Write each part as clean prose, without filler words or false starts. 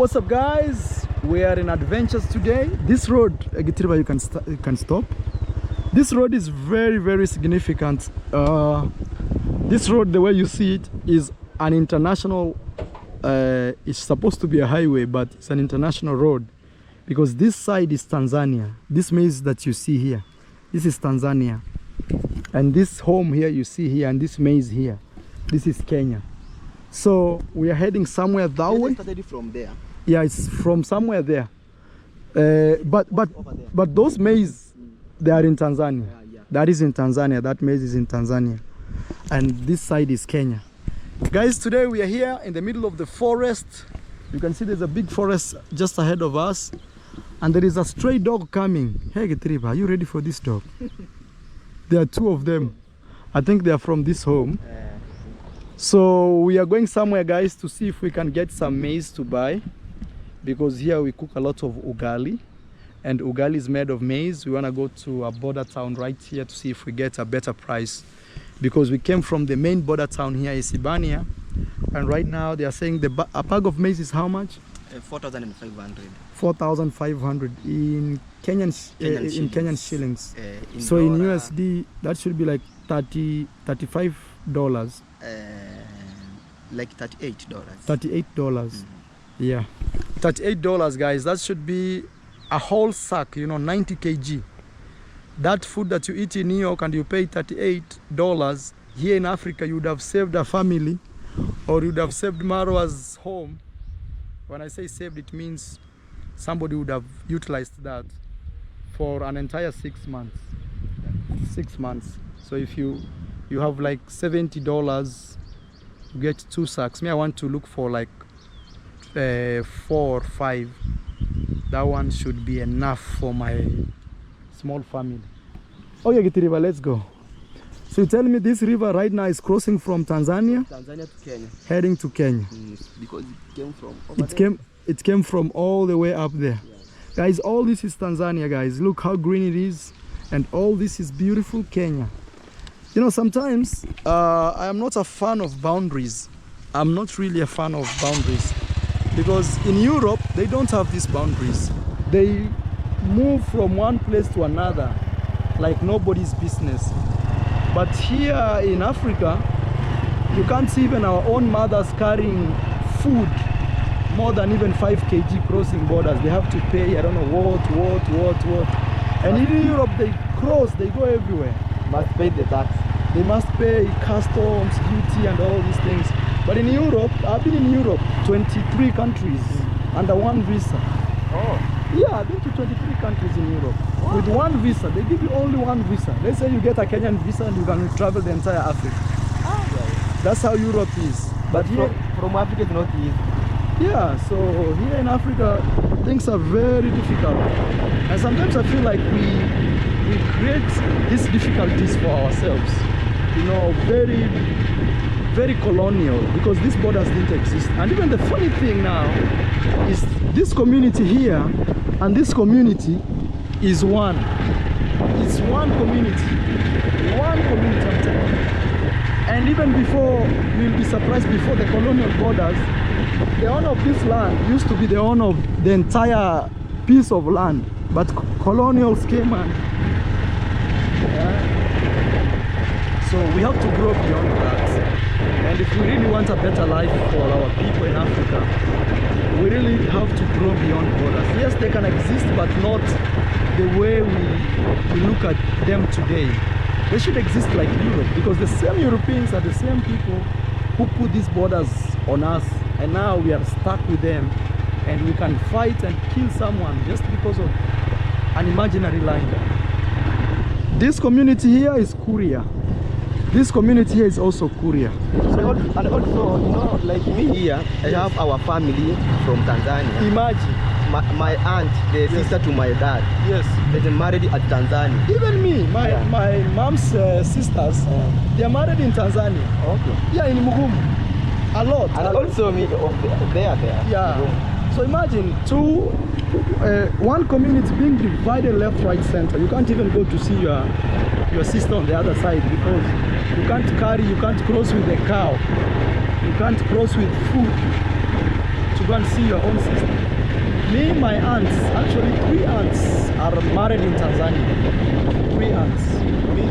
What's up, guys? We are in adventures today. This road, Gitriba, you can stop. This road is very significant. This road, the way you see it, is an international. It's supposed to be a highway, but it's an international road because this side is Tanzania. This maize that you see here, this is Tanzania, and this home here you see here, and this maize here, this is Kenya. So we are heading somewhere that way. Started from there. Yeah, it's from somewhere there. But those maize, they are in Tanzania. Yeah. That is in Tanzania. That maize is in Tanzania, and this side is Kenya. Guys, today we are here in the middle of the forest. You can see there's a big forest just ahead of us, and there is a stray dog coming. Hey, Getriba, are you ready for this dog? There are two of them. I think they are from this home. So we are going somewhere, guys, to see if we can get some maize to buy, because here we cook a lot of ugali, and ugali is made of maize. We want to go to a border town right here to see if we get a better price, because we came from the main border town here, Isibania, and right now they are saying a bag of maize is how much? 4,500. 4,500 in Kenyan shillings. So dollar, in USD that should be like $35. Like $38. $38. Yeah, $38, guys. That should be a whole sack, 90 kg. That food that you eat in New York and you pay $38, here in Africa you would have saved a family, or you would have saved Marwa's home. When I say saved, it means somebody would have utilized that for an entire 6 months. 6 months. So if you have like $70, you get 2 sacks. I want to look for like 4 or 5. That one should be enough for my small family. Oh yeah, Gitriba, let's go. So you tell me this river right now is crossing from Tanzania? Tanzania to Kenya. Heading to Kenya. Because it came from over there. It came from all the way up there. Yes. Guys, all this is Tanzania, guys. Look how green it is, and all this is beautiful Kenya. Sometimes I am not a fan of boundaries. I'm not really a fan of boundaries, because in Europe they don't have these boundaries. They move from one place to another like nobody's business. But here in Africa, you can't see even our own mothers carrying food more than even 5 kg crossing borders. They have to pay, I don't know what. And in Europe they cross, they go everywhere. Must pay the tax. They must pay customs, duty, and all these things. But in Europe, I've been in Europe, 23 countries under one visa. Oh. Yeah, I've been to 23 countries in Europe. Wow. With one visa. They give you only one visa. Let's say you get a Kenyan visa and you can travel the entire Africa. Right. That's how Europe is. But here, from Africa it's not easy. Yeah, so here in Africa, things are very difficult. And sometimes I feel like we create these difficulties for ourselves. Very colonial, because these borders didn't exist. And even the funny thing now is this community here and this community is one. It's one community. One community, I'm telling you. And even before, you'll be surprised, before the colonial borders, the owner of this land used to be the owner of the entire piece of land. But colonials came and so we have to grow beyond that. And if we really want a better life for our people in Africa, we really have to grow beyond borders. Yes, they can exist, but not the way we look at them today. They should exist like Europe, because the same Europeans are the same people who put these borders on us, and now we are stuck with them, and we can fight and kill someone just because of an imaginary line. This community here is Kuria. This community here is also Kuria. So, and also, like me here, I have our family from Tanzania. Imagine. My aunt, the sister to my dad. Yes. They are married at Tanzania. Even me, my mom's sisters, they are married in Tanzania. Okay. Yeah, in Mugumu. A lot. And also me, there. Yeah. So imagine one community being divided left, right, center. You can't even go to see your sister on the other side, because you can't cross with a cow. You can't cross with food to go and see your own sister. Me, my aunts, actually 3 aunts are married in Tanzania. 3 aunts. Me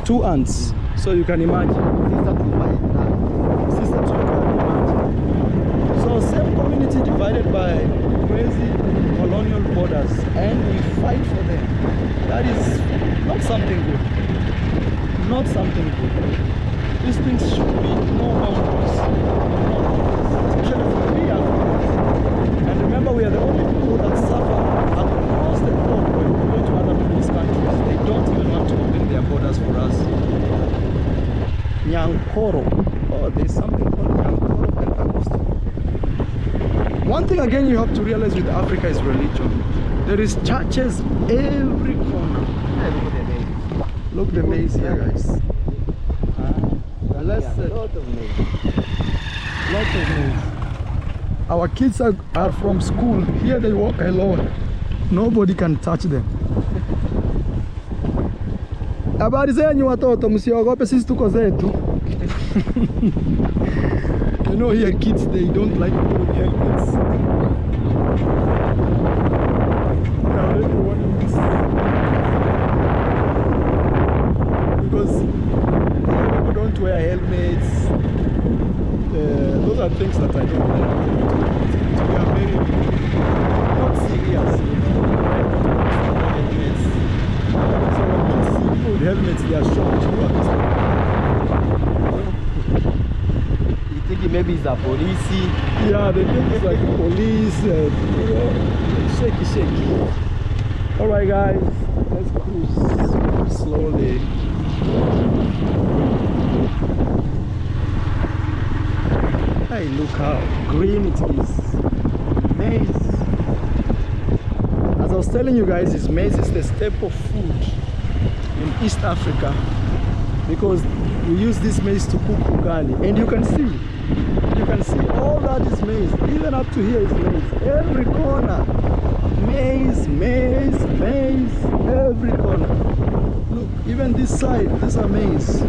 too. 2 aunts. So you can imagine. Sister to you can imagine. So same community divided by crazy colonial borders, and we fight for them. That is not something good. Not something good. These things should be no boundaries. Especially for we Africans. And remember, we are the only people that suffer across the globe when we go to other people's countries. They don't even want to open their borders for us. Nyankoro. Oh, there's something called Nyankoro Pentecostal. One thing again you have to realize with Africa is religion. There is churches every corner. Look the maize here, guys. Blessed. Lot of maize. Lots of maize. Our kids are from school. Here they walk alone. Nobody can touch them. Habari zenyu watoto, msiogope, sisi tuko zetu. You know, here kids, they don't like people with helmets. Because people don't wear helmets. Those are things that I don't like. We are very not serious, you know. Helmets. So when kids see people with helmets, they are shocked. You think maybe it's a police? Yeah, they think it's like police, you know, shaky. All right, guys, let's cruise slowly. Hey, look how green it is. Maize. As I was telling you guys, maize is the staple food in East Africa because we use this maize to cook ugali, and you can see all that is maize. Even up to here is maize. Every corner, maize, every corner. Look, even this side, these are maize.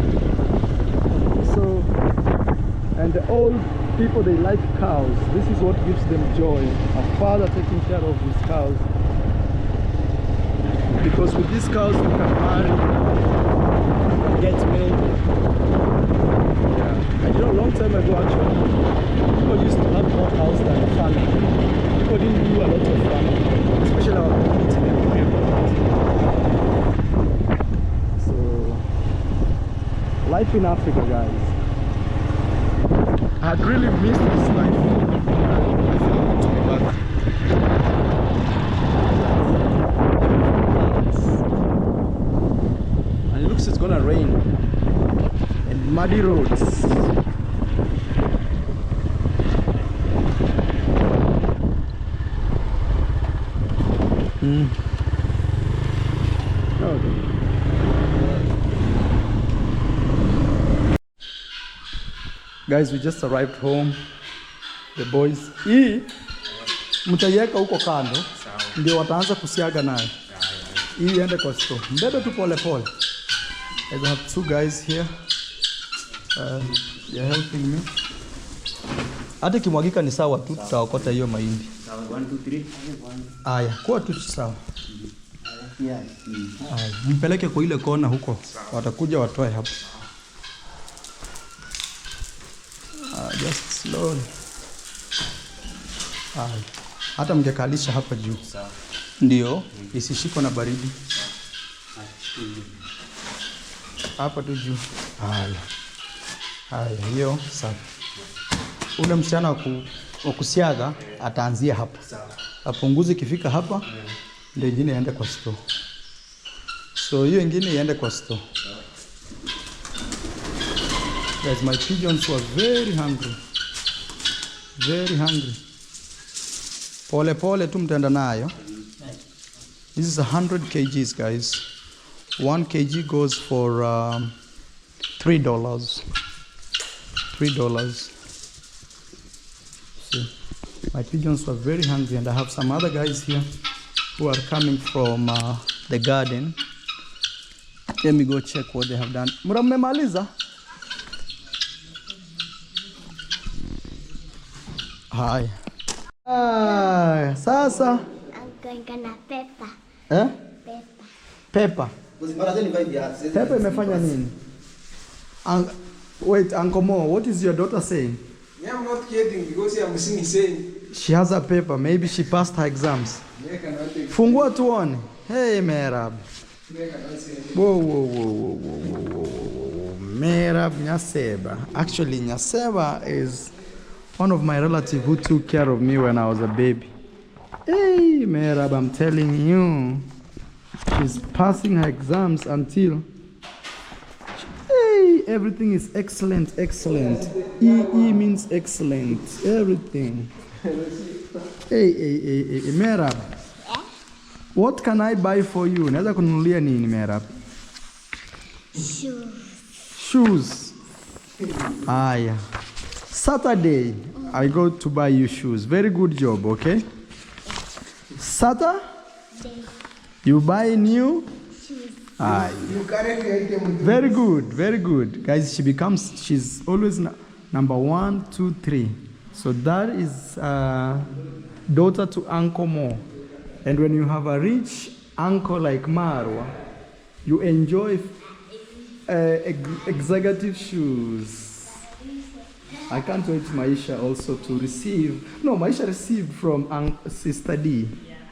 So, and the old people, they like cows. This is what gives them joy. A father taking care of his cows. Because with these cows you can marry, get milk. Yeah. I know a long time ago actually, people used to have more cows than farming. People didn't do a lot of farming, especially our community, the Korean community. So, life in Africa, guys. I had really missed this life. I feel good to be back. And it looks it's gonna rain. And muddy roads. Okay. Guys, we just arrived home. The boys. Hii mtaiweka huko kando ndio wataanza kusiaga nayo. Hii iende kwa store. Mbebe tu pole pole. I have 2 guys here. They are helping me. Hata kimwagika ni sawa tu, tutaokota hiyo mahindi. Sawa, 1 2 3. Aya, kwa tu sawa. Aya, mpeleke kwa ile kona huko. Watakuja watoe hapo. Just slowly. Hata mngekalisha hapa juu. Sawa. Ndio, isishikwe na baridi. Hapa tu juu. Haya, hiyo sawa. Ule msichana wa kusiaga ataanzia hapa. Sawa. Apunguze ikifika hapa, ndio ingine iende kwa store. So hiyo ingine iende kwa store. Sawa. Guys, my pigeons were very hungry. Very hungry. Pole pole tu mtaenda nayo. This is 100 kgs, guys. 1 kg goes for $3. $3. See, my pigeons were very hungry, and I have some other guys here who are coming from the garden. Let me go check what they have done. Mmemaliza? Hi. Sasa. I'm going to pepper. Eh? Pepper. Pepper. Pepper imefanya nini? Wait, Uncle Mo, what is your daughter saying? Yeah, I'm not kidding because I'm saying. She has a paper. Maybe she passed her exams. Fungua tuone. Hey, Merab. Whoa. Merab Nyaseba. Actually, Nyaseba is one of my relatives who took care of me when I was a baby. Hey, Merab, I'm telling you. She's passing her exams until... Hey, everything is excellent. EE means excellent. Everything. Hey, Merab. What can I buy for you? Naweza kununulia nini, Merab? Shoes. Yeah. Saturday, I go to buy you shoes. Very good job, okay? Saturday, you buy new shoes. Very good. Guys, she's always number 1, 2, 3. So that is daughter to Uncle Mo. And when you have a rich uncle like Marwa, you enjoy executive shoes. I can't wait Maisha also to receive. No, Maisha received from Sister D,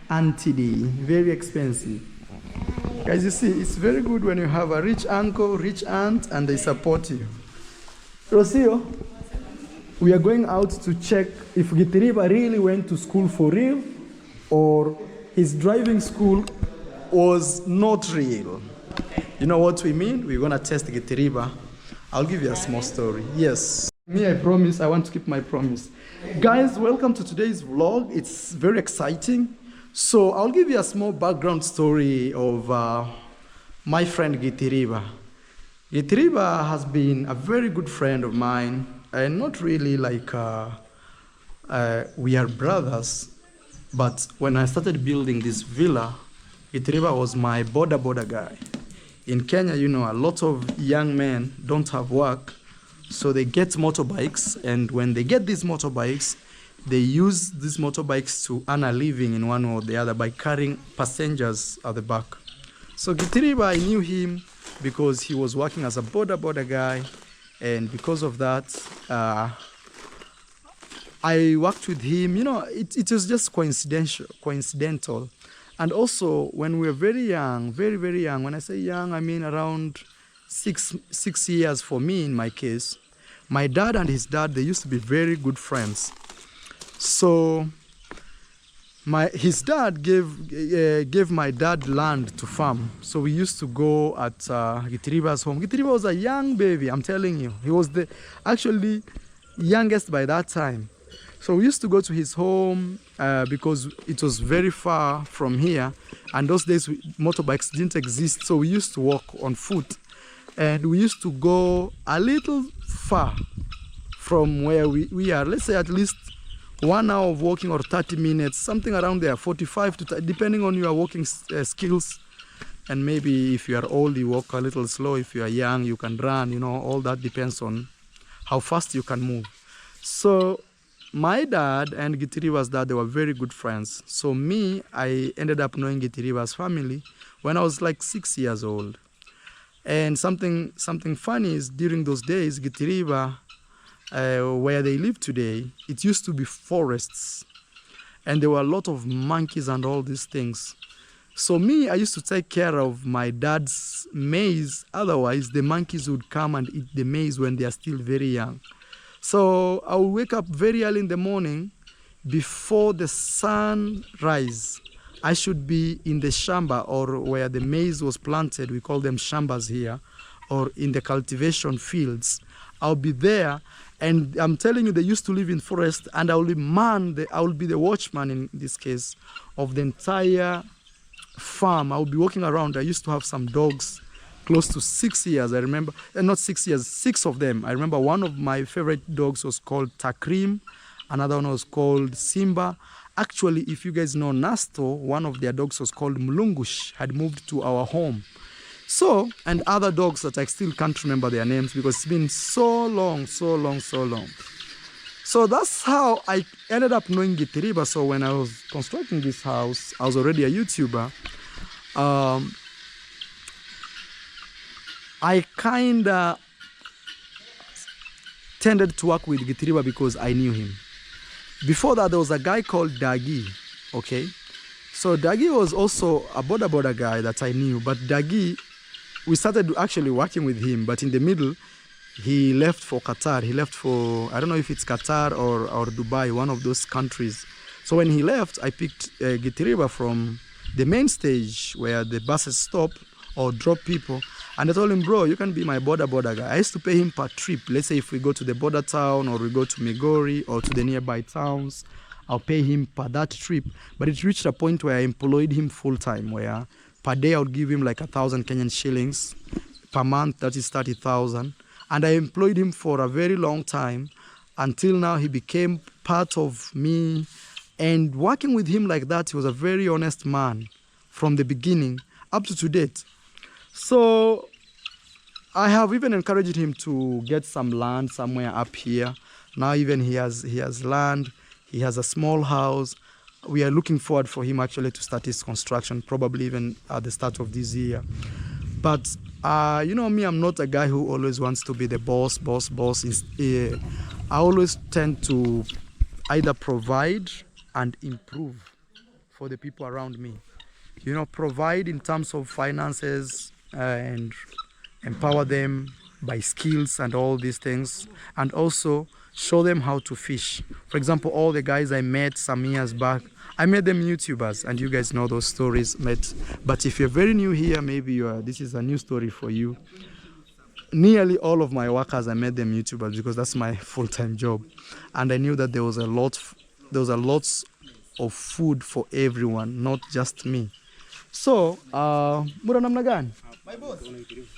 Auntie D. Very expensive. Guys, you see, it's very good when you have a rich uncle, rich aunt, and they support you. Rocio, we are going out to check if Gitiriba really went to school for real or his driving school was not real. You know what we mean? We're gonna test Gitiriba. I'll give you a small story. Yes. Me, I promise, I want to keep my promise. Guys, welcome to today's vlog. It's very exciting. So I'll give you a small background story of my friend Gitiriba. Gitiriba has been a very good friend of mine, and not really like we are brothers, but when I started building this villa, Gitiriba was my border guy. In Kenya, you know, a lot of young men don't have work, so they get motorbikes, and when they get these motorbikes, they use these motorbikes to earn a living in one or the other by carrying passengers at the back. So Gitiriba, I knew him because he was working as a border guy, and because of that, I worked with him. You know, it was just coincidental. And also, when we were very young, very young, when I say young, I mean around six years for me in my case, my dad and his dad, they used to be very good friends. So his dad gave my dad land to farm. So we used to go at Gitiriba's home. Gitiriba was a young baby, I'm telling you. He was the actually youngest by that time. So we used to go to his home because it was very far from here. And those days, motorbikes didn't exist. So we used to walk on foot. And we used to go a little far from where we are. Let's say at least 1 hour of walking or 30 minutes, something around there, 45 to 30, depending on your walking skills. And maybe if you are old, you walk a little slow. If you are young, you can run. You know, all that depends on how fast you can move. So my dad and Gitiriba's dad, they were very good friends. So me, I ended up knowing Gitiriba's family when I was like 6 years old. And something funny is during those days, Gitiriba, where they live today, it used to be forests. And there were a lot of monkeys and all these things. So me, I used to take care of my dad's maize. Otherwise, the monkeys would come and eat the maize when they are still very young. So I would wake up very early in the morning before the sun rise. I should be in the shamba, or where the maize was planted. We call them shambas here, or in the cultivation fields. I'll be there, and I'm telling you, they used to live in forest, and I will be the watchman in this case of the entire farm. I will be walking around. I used to have some dogs, close to 6 years. I remember, not 6 years, 6 of them. I remember one of my favorite dogs was called Takrim. Another one was called Simba. Actually, if you guys know Nasto, one of their dogs was called Mulungush, had moved to our home. So, and other dogs that I still can't remember their names because it's been so long. So that's how I ended up knowing Gitiriba. So when I was constructing this house, I was already a YouTuber. I kind of tended to work with Gitiriba because I knew him. Before that, there was a guy called Dagi, okay? So Dagi was also a border guy that I knew, but Dagi, we started actually working with him, but in the middle, he left for Qatar. He left for, I don't know if it's Qatar or Dubai, one of those countries. So when he left, I picked Gitiriba from the main stage where the buses stop or drop people. And I told him, bro, you can be my border guy. I used to pay him per trip. Let's say if we go to the border town or we go to Migori or to the nearby towns, I'll pay him per that trip. But it reached a point where I employed him full time, where per day I would give him like 1,000 Kenyan shillings. Per month, that is 30,000. And I employed him for a very long time until now he became part of me. And working with him like that, he was a very honest man from the beginning up to date. So I have even encouraged him to get some land somewhere up here. Now even he has land, he has a small house. We are looking forward for him actually to start his construction, probably even at the start of this year. But you know me, I'm not a guy who always wants to be the boss. I always tend to either provide and improve for the people around me. You know, provide in terms of finances and empower them by skills and all these things, and also show them how to fish. For example, all the guys I met some years back, I made them YouTubers, and you guys know those stories. But if you're very new here, maybe this is a new story for you. Nearly all of my workers, I made them YouTubers because that's my full-time job, and I knew that there was a lot of food for everyone, not just me. So, mura namna gani? My boss.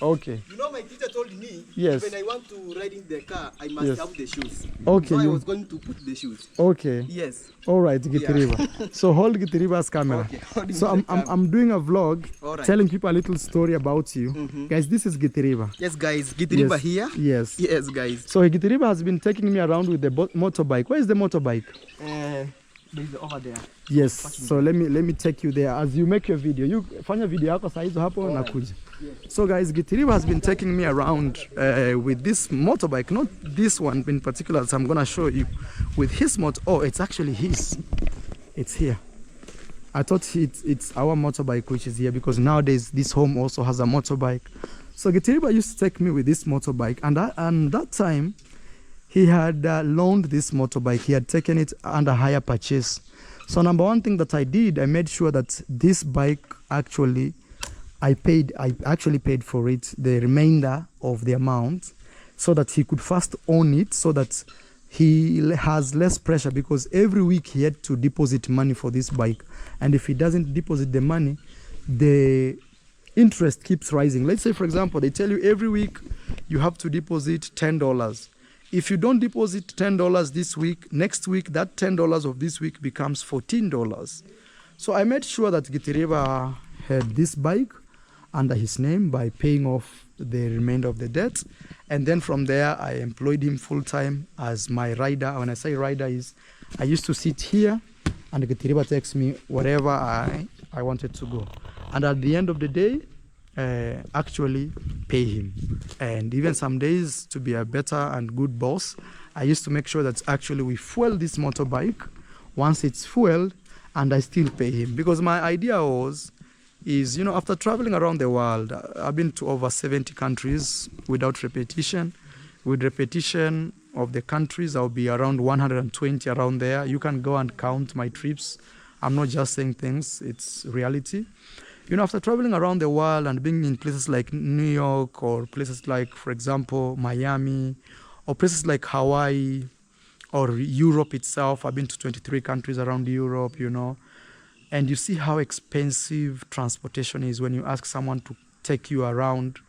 Okay. You know, my teacher told me, yes, when I want to ride in the car, I must have the shoes. Okay. So I was going to put the shoes. Okay. Yes. All right, Gitiriba. So hold Gitiriba's camera. Okay, so I'm doing a vlog telling people a little story about you. Guys, this is Gitiriba. Yes, guys. Gitiriba here. Yes. Yes, guys. So Gitiriba has been taking me around with the motorbike. Where is the motorbike? Over there. Yes. So let me take you there as you make your video. You fanya video yako saa hizo hapo nakuja. So guys, Gitiriba has been taking me around with this motorbike, not this one in particular, so I'm gonna show you with his motor. Oh, it's actually his. It's here. I thought it's our motorbike which is here because nowadays this home also has a motorbike. So Gitiriba used to take me with this motorbike, and that time he had loaned this motorbike. He had taken it under hire purchase. So number one thing that I did, I made sure that this bike actually, I actually paid for it, the remainder of the amount, so that he could first own it, so that he has less pressure, because every week he had to deposit money for this bike. And if he doesn't deposit the money, the interest keeps rising. Let's say, for example, they tell you every week you have to deposit $10. If you don't deposit $10 this week, next week, that $10 of this week becomes $14. So I made sure that Gitiriba had this bike under his name by paying off the remainder of the debt. And then from there, I employed him full-time as my rider. When I say rider, is I used to sit here and Gitiriba takes me wherever I wanted to go. And at the end of the day, actually pay him. And even some days, to be a better and good boss, I used to make sure that actually we fuel this motorbike once it's fueled, and I still pay him. Because my idea is, you know, after traveling around the world, I've been to over 70 countries without repetition. With repetition of the countries, I'll be around 120 around there. You can go and count my trips. I'm not just saying things, it's reality. You know, after traveling around the world and being in places like New York, or places like, for example, Miami, or places like Hawaii, or Europe itself, I've been to 23 countries around Europe, you know, and you see how expensive transportation is. When you ask someone to take you around,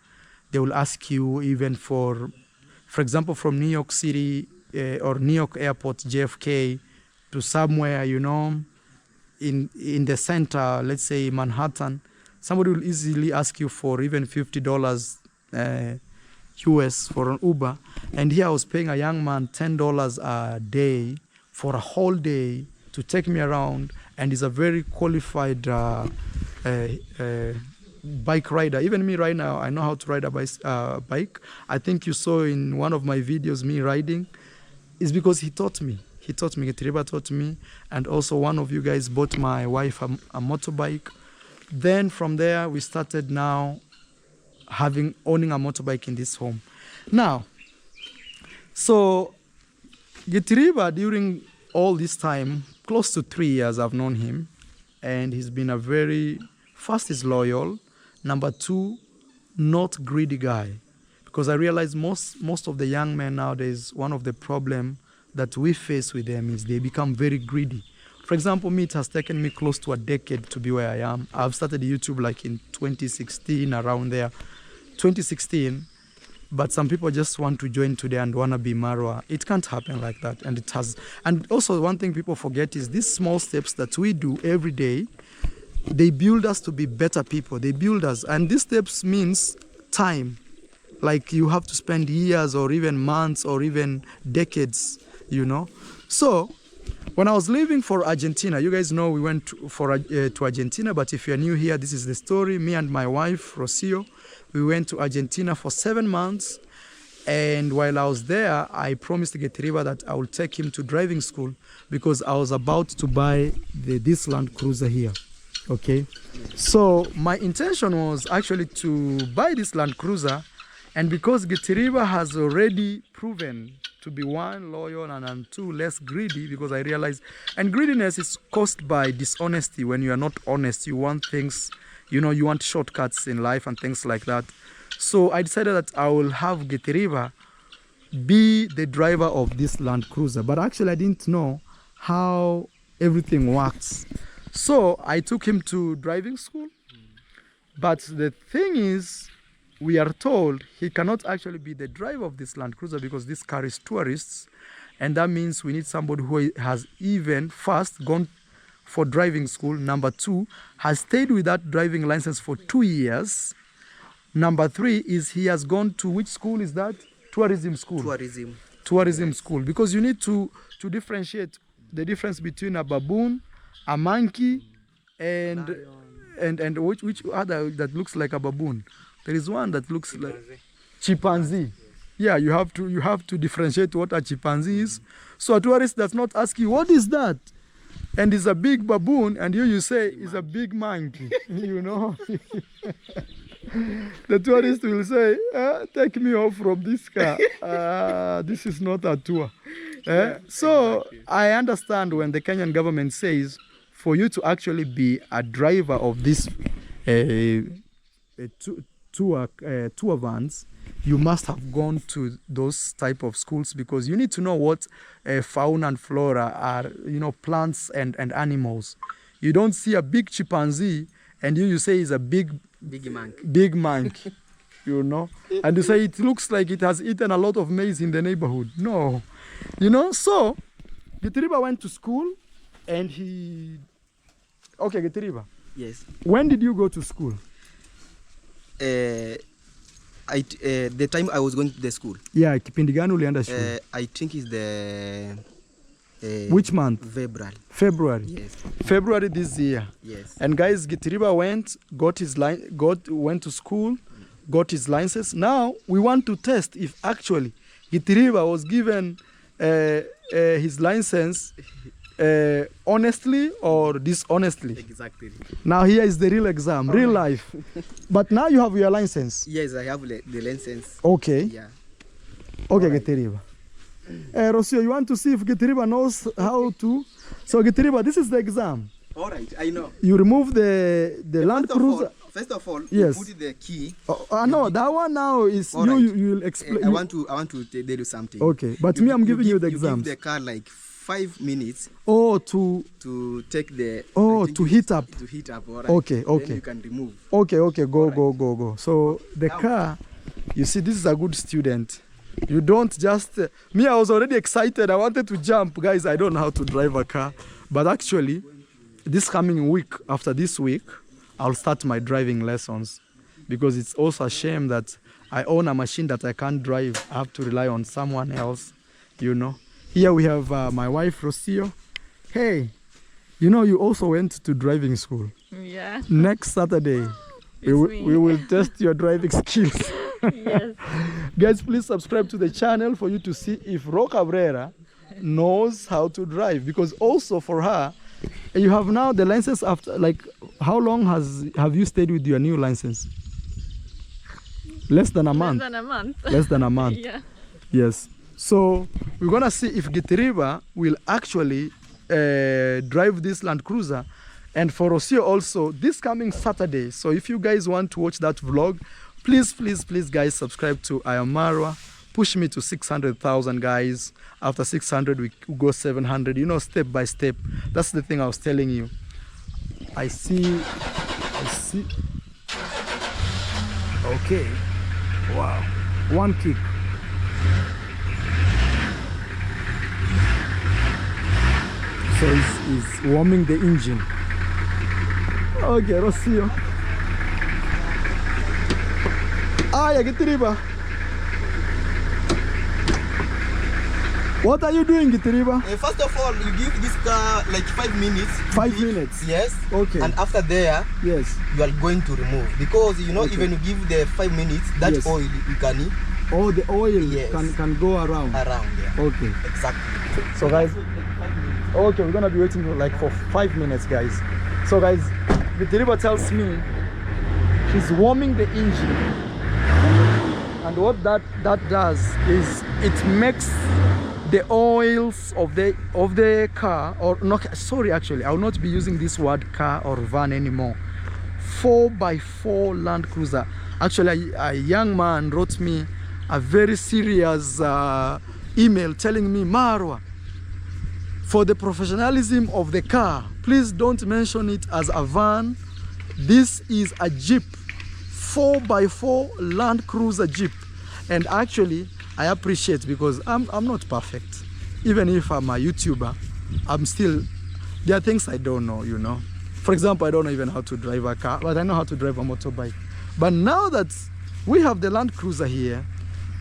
they will ask you even for example, from New York City or New York Airport, JFK, to somewhere, you know, in the center, let's say Manhattan, somebody will easily ask you for even $50 US for an Uber. And here I was paying a young man $10 a day for a whole day to take me around. And he's a very qualified bike rider. Even me right now, I know how to ride a bike. I think you saw in one of my videos me riding. It's because he taught me. He taught me, Getiriba taught me. And also one of you guys bought my wife a motorbike. Then from there, we started now owning a motorbike in this home. Now, so Getiriba, during all this time, close to 3 years I've known him, and he's been a very, first is loyal, number two, not greedy guy. Because I realize most of the young men nowadays, one of the problem that we face with them is they become very greedy. For example, me, it has taken me close to a decade to be where I am. I've started YouTube like in 2016, around there. 2016, but some people just want to join today and want to be marwa. It can't happen like that, and it has. And also one thing people forget is these small steps that we do every day, they build us to be better people. They build us, and these steps means time. Like you have to spend years or even months or even decades, you know. So when I was leaving for Argentina, you guys know we went to Argentina, but if you're new here, this is the story. Me and my wife, Rocio, we went to Argentina for 7 months, and while I was there, I promised Getiriba that I will take him to driving school because I was about to buy this Landcruiser here, okay? So my intention was actually to buy this Landcruiser, and because Getiriba has already proven to be one, loyal, and two, less greedy, because I realized, and greediness is caused by dishonesty. When you are not honest, you want things, you know, you want shortcuts in life and things like that. So I decided that I will have Getiriba be the driver of this Landcruiser. But actually I didn't know how everything works. So I took him to driving school. But the thing is, we are told he cannot actually be the driver of this Landcruiser because this car is tourists. And that means we need somebody who has even first gone for driving school. Number two, has stayed with that driving license for 2 years. Number three is he has gone to, which school is that? Tourism school. Tourism school. Because you need to differentiate the difference between a baboon, a monkey, and which other that looks like a baboon. There is one that looks like chimpanzee. Yeah, you have to differentiate what a chimpanzee is. So a tourist does not ask you, what is that? And it's a big baboon, and you say it's a big monkey, you know. The tourist will say, take me off from this car. This is not a tour. So I understand when the Kenyan government says, for you to actually be a driver of this tour vans, you must have gone to those type of schools because you need to know what fauna and flora are, you know, plants and animals. You don't see a big chimpanzee and you say it's a big monkey, you know, and you say it looks like it has eaten a lot of maize in the neighborhood. No, you know. So Getiriba went to school and okay, Getiriba. Yes. When did you go to school? The time I was going to the school. Yeah, kipindi gani ulienda shule? I think it's the which month? February. Yes. Yes. February this year. Yes. And guys, Getiriba went to school, got his license. Now we want to test if actually Getiriba was given his license honestly or dishonestly. Exactly. Now here is the real exam, real life. But now you have your license. Yes, I have the license. Okay. Yeah. Okay, right. Getiriba. Rocio, you want to see if Getiriba knows how to? So Getiriba, this is the exam. All right, I know. You remove the Landcruiser. First of all, yes. you put the key. No, that one now is all right. You will explain. I want to tell you something. Okay, but me, I'm giving you the exams. You give the car like 5 minutes. Oh, to take the. Oh, to heat up. To heat up. All right. Okay. Then you can remove. Okay. Go. So the car, you see, this is a good student. You don't just me. I was already excited. I wanted to jump, guys. I don't know how to drive a car, but actually, this coming week, after this week, I'll start my driving lessons, because it's also a shame that I own a machine that I can't drive. I have to rely on someone else, you know. Here we have my wife, Rocio. Hey, you know, you also went to driving school. Yeah. Next Saturday, we will test your driving skills. Yes. Guys, please subscribe to the channel for you to see if Ro Cabrera knows how to drive. Because also for her, you have now the license after, like, how long have you stayed with your new license? Less than a month. Less than a month. Less than a month. Yeah. Yes. So we're gonna see if Gitiriba will actually drive this Land Cruiser. And for Rocio also, this coming Saturday. So if you guys want to watch that vlog, please guys, subscribe to I Am Marwa. Push me to 600,000 guys. After 600 we go 700, you know, step by step. That's the thing I was telling you. I see. Okay. Wow. One kick. So he's warming the engine. Okay, Rocio. Aya, Gitiriba. What are you doing, Gitiriba? First of all, you give this car like 5 minutes. 5 minutes? Yes. Okay. And after there, yes, you are going to remove. Because, you know, okay, even you give the 5 minutes, that yes, oil you can... Oh, the oil, yes, can go around? Around, yeah. Okay. Exactly. So guys, okay, we're gonna be waiting for 5 minutes, guys. So guys, Gitiriba tells me she's warming the engine. And what that does is it makes the oils of the car, or not, sorry, actually I will not be using this word car or van anymore. 4x4 Land Cruiser. Actually, a young man wrote me a very serious email telling me, Marwa, for the professionalism of the car, please don't mention it as a van. This is a Jeep, 4x4 Land Cruiser Jeep. And actually, I appreciate, because I'm not perfect. Even if I'm a YouTuber, I'm still, there are things I don't know, you know. For example, I don't know even how to drive a car, but I know how to drive a motorbike. But now that we have the Land Cruiser here,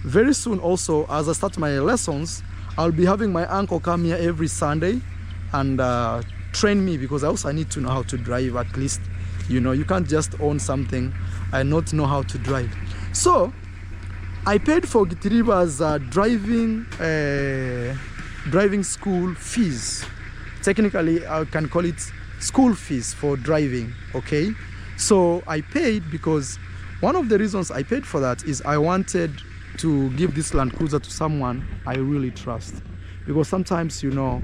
very soon also, as I start my lessons, I'll be having my uncle come here every Sunday and train me, because I need to know how to drive at least. You know, you can't just own something and not know how to drive. So I paid for Gitiriba's driving school fees. Technically, I can call it school fees for driving, okay? So I paid because one of the reasons I paid for that is I wanted to give this Land Cruiser to someone I really trust. Because sometimes, you know,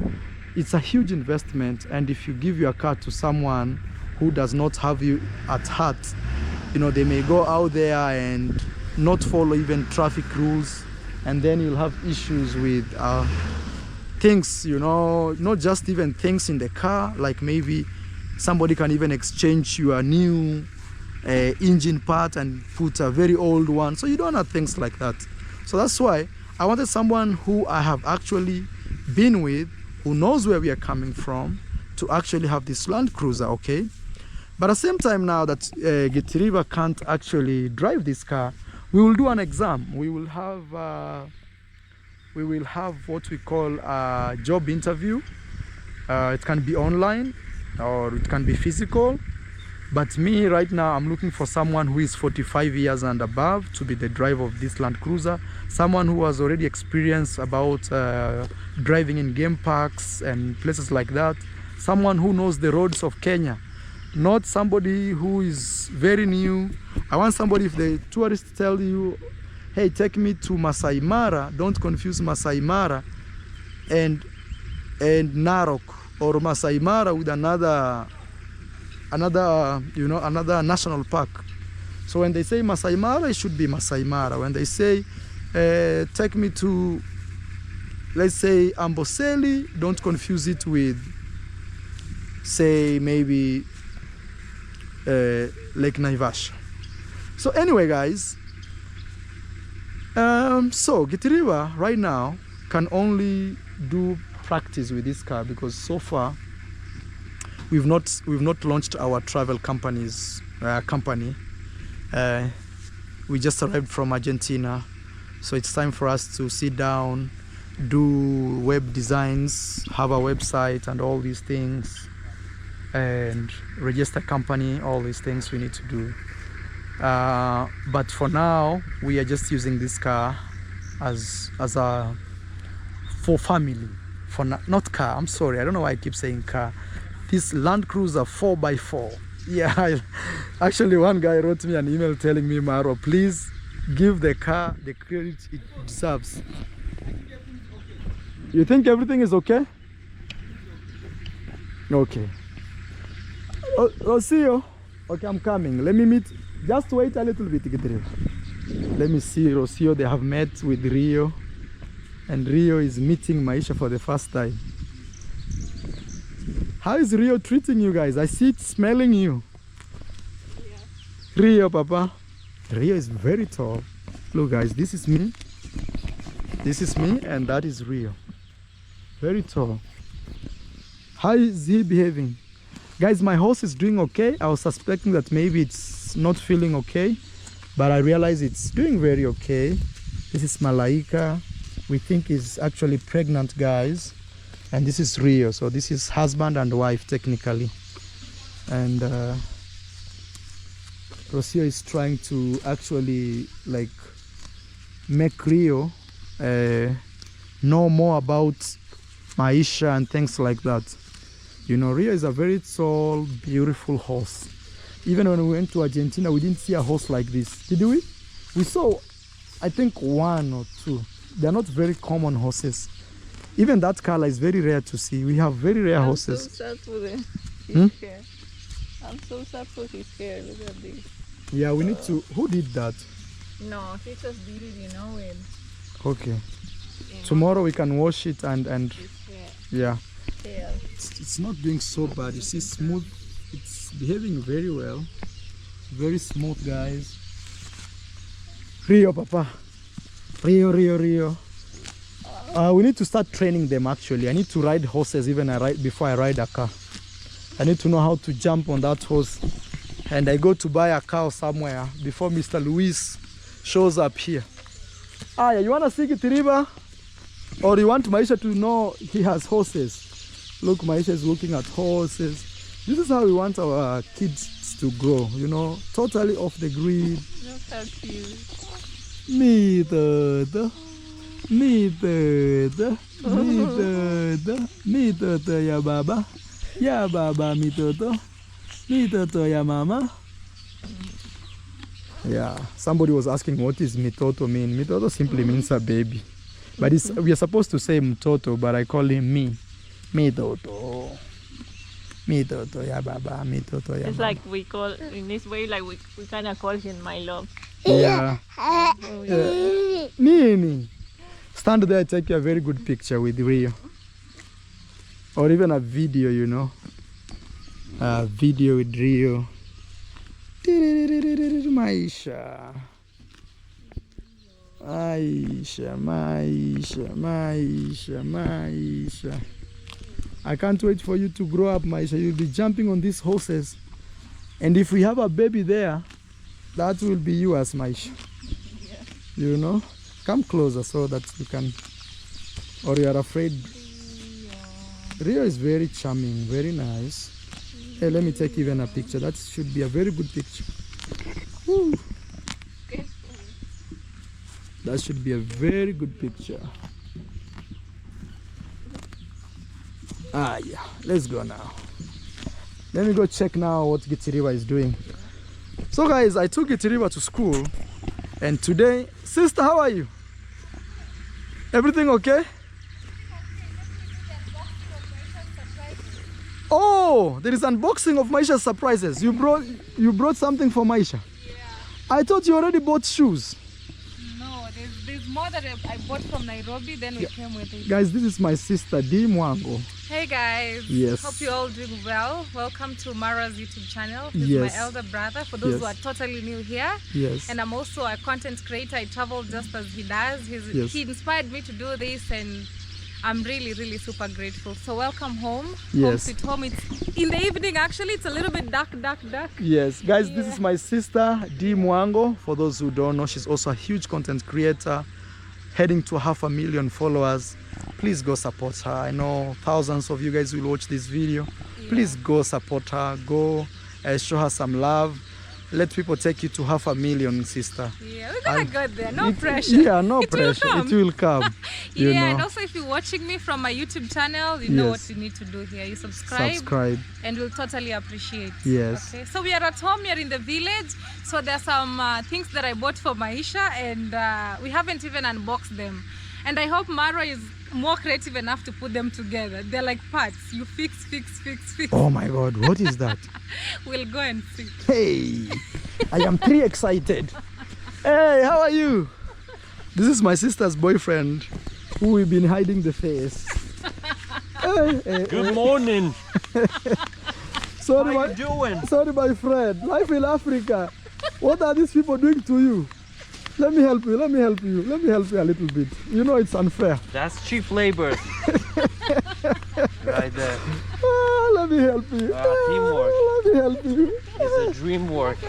it's a huge investment, and if you give your car to someone who does not have you at heart, you know, they may go out there and not follow even traffic rules, and then you'll have issues with things, you know, not just even things in the car, like maybe somebody can even exchange your new engine part and put a very old one. So you don't have things like that. So that's why I wanted someone who I have actually been with, who knows where we are coming from, to actually have this Land Cruiser, okay? But at the same time, now that Gitiriba can't actually drive this car, we will do an exam. We will have what we call a job interview. It can be online or it can be physical. But me right now, I'm looking for someone who is 45 years and above to be the driver of this Land Cruiser. Someone who has already experienced about driving in game parks and places like that. Someone who knows the roads of Kenya. Not somebody who is very new. I want somebody, if the tourists tell you, hey, take me to Masai Mara, don't confuse Masai Mara and Narok, or Masai Mara with another national park. So when they say Masai Mara, it should be Masai Mara. When they say take me to, let's say, Amboseli, don't confuse it with, say, maybe Lake Naivasha. So anyway, guys, so Gitiriba right now can only do practice with this car, because so far we've not launched our travel company. we just arrived from Argentina, so it's time for us to sit down, do web designs, have a website and all these things, and register company, all these things we need to do. But for now, we are just using this car as a for family. For not car, I'm sorry, I don't know why I keep saying car. This Landcruiser 4x4. Yeah, actually one guy wrote me an email telling me, Maro, please give the car the credit it deserves. You think everything is okay? Okay. Oh, see you. Okay, I'm coming. Let me meet. Just wait a little bit. Let me see Rocio. They have met with Rio. And Rio is meeting Maisha for the first time. How is Rio treating you guys? I see it smelling you. Yeah. Rio, Papa. Rio is very tall. Look guys, this is me. This is me and that is Rio. Very tall. How is he behaving? Guys, my horse is doing okay. I was suspecting that maybe it's not feeling okay, but I realize it's doing very okay. This is Malaika. We think is actually pregnant, guys. And this is Rio, so this is husband and wife technically. And Rocio is trying to actually like make Rio know more about Maisha and things like that. You know, Rio is a very tall, beautiful horse. Even when we went to Argentina, we didn't see a horse like this. Did we? We saw, I think, one or two. They're not very common horses. Even that color is very rare to see. We have very rare horses. I'm so sad for his hair. I'm so sad for his hair. Look at this. Yeah, we need to. Who did that? No, he just did it, you know it. Okay. Tomorrow we can wash it and yeah. Yeah. It's not doing so bad. You see, smooth. It's behaving very well. Very smooth, guys. Rio, Papa. Rio. We need to start training them actually. I need to ride horses even before I ride a car. I need to know how to jump on that horse. And I go to buy a cow somewhere before Mr. Luis shows up here. Yeah, you want to see Kitiriba? Or you want Maisha to know he has horses? Look, Maisha is looking at horses. This is how we want our kids to grow, you know, totally off the grid. Look how cute. Me, ya baba. Ya baba, mi toto. Mi toto, ya mama. Yeah, somebody was asking what is mitoto mean. Mitoto simply means a baby. But we are supposed to say mtoto, but I call him me. Mitoto. Mitoto, ya baba. Mitoto, ya mama. It's like we call, in this way, like we kind of call him my love. Yeah. Nini. Stand there, take a very good picture with Rio. Or even a video, you know. A video with Rio. Maisha. Maisha. I can't wait for you to grow up, Maisha. You'll be jumping on these horses. And if we have a baby there, that will be yours, Maisha. Yeah. You know? Come closer so that you can... Or you are afraid? Rio is very charming, very nice. Hey, let me take even a picture. That should be a very good picture. Woo. That should be a very good picture. Yeah. Let's go now. Let me go check now what Gitiriba is doing. So guys, I took Gitiriba to school. And today... Sister, how are you? Everything okay? Oh, there is unboxing of Maisha's surprises. You brought something for Maisha? Yeah. I thought you already bought shoes. No, there's more that I bought from Nairobi, then we came with it. Guys, this is my sister, Di Mwango. Hey guys. Yes. Hope you're all doing well. Welcome to Mara's YouTube channel. He's my elder brother, for those who are totally new here. Yes. And I'm also a content creator. I travel just as he does. He inspired me to do this, and I'm really super grateful. So welcome home. Yes. Home sweet home. It's in the evening actually. It's a little bit dark. Yes, guys, this is my sister D Mwango. For those who don't know, she's also a huge content creator, heading to 500,000 followers. Please go support her. I know thousands of you guys will watch this video. Please go support her. Go show her some love. Let people take you to 500,000, sister. Yeah, we're gonna get there. No pressure. Yeah, no pressure. It will come. You know. And also if you're watching me from my YouTube channel, you know what you need to do here. You subscribe. And we'll totally appreciate. Yes. Okay. So we are at home here in the village. So there's some things that I bought for Maisha, and we haven't even unboxed them. And I hope Marwa is more creative enough to put them together. They're like parts. You fix. Oh my God, what is that? We'll go and see. Hey, I am pretty excited. Hey, how are you? This is my sister's boyfriend, who we've been hiding the face. Good morning. Sorry, how you doing? Sorry, my friend. Life in Africa. What are these people doing to you? Let me help you. Let me help you a little bit. You know it's unfair. That's cheap labor. Right there. Let me help you. Teamwork. Let me help you. It's a dream work. He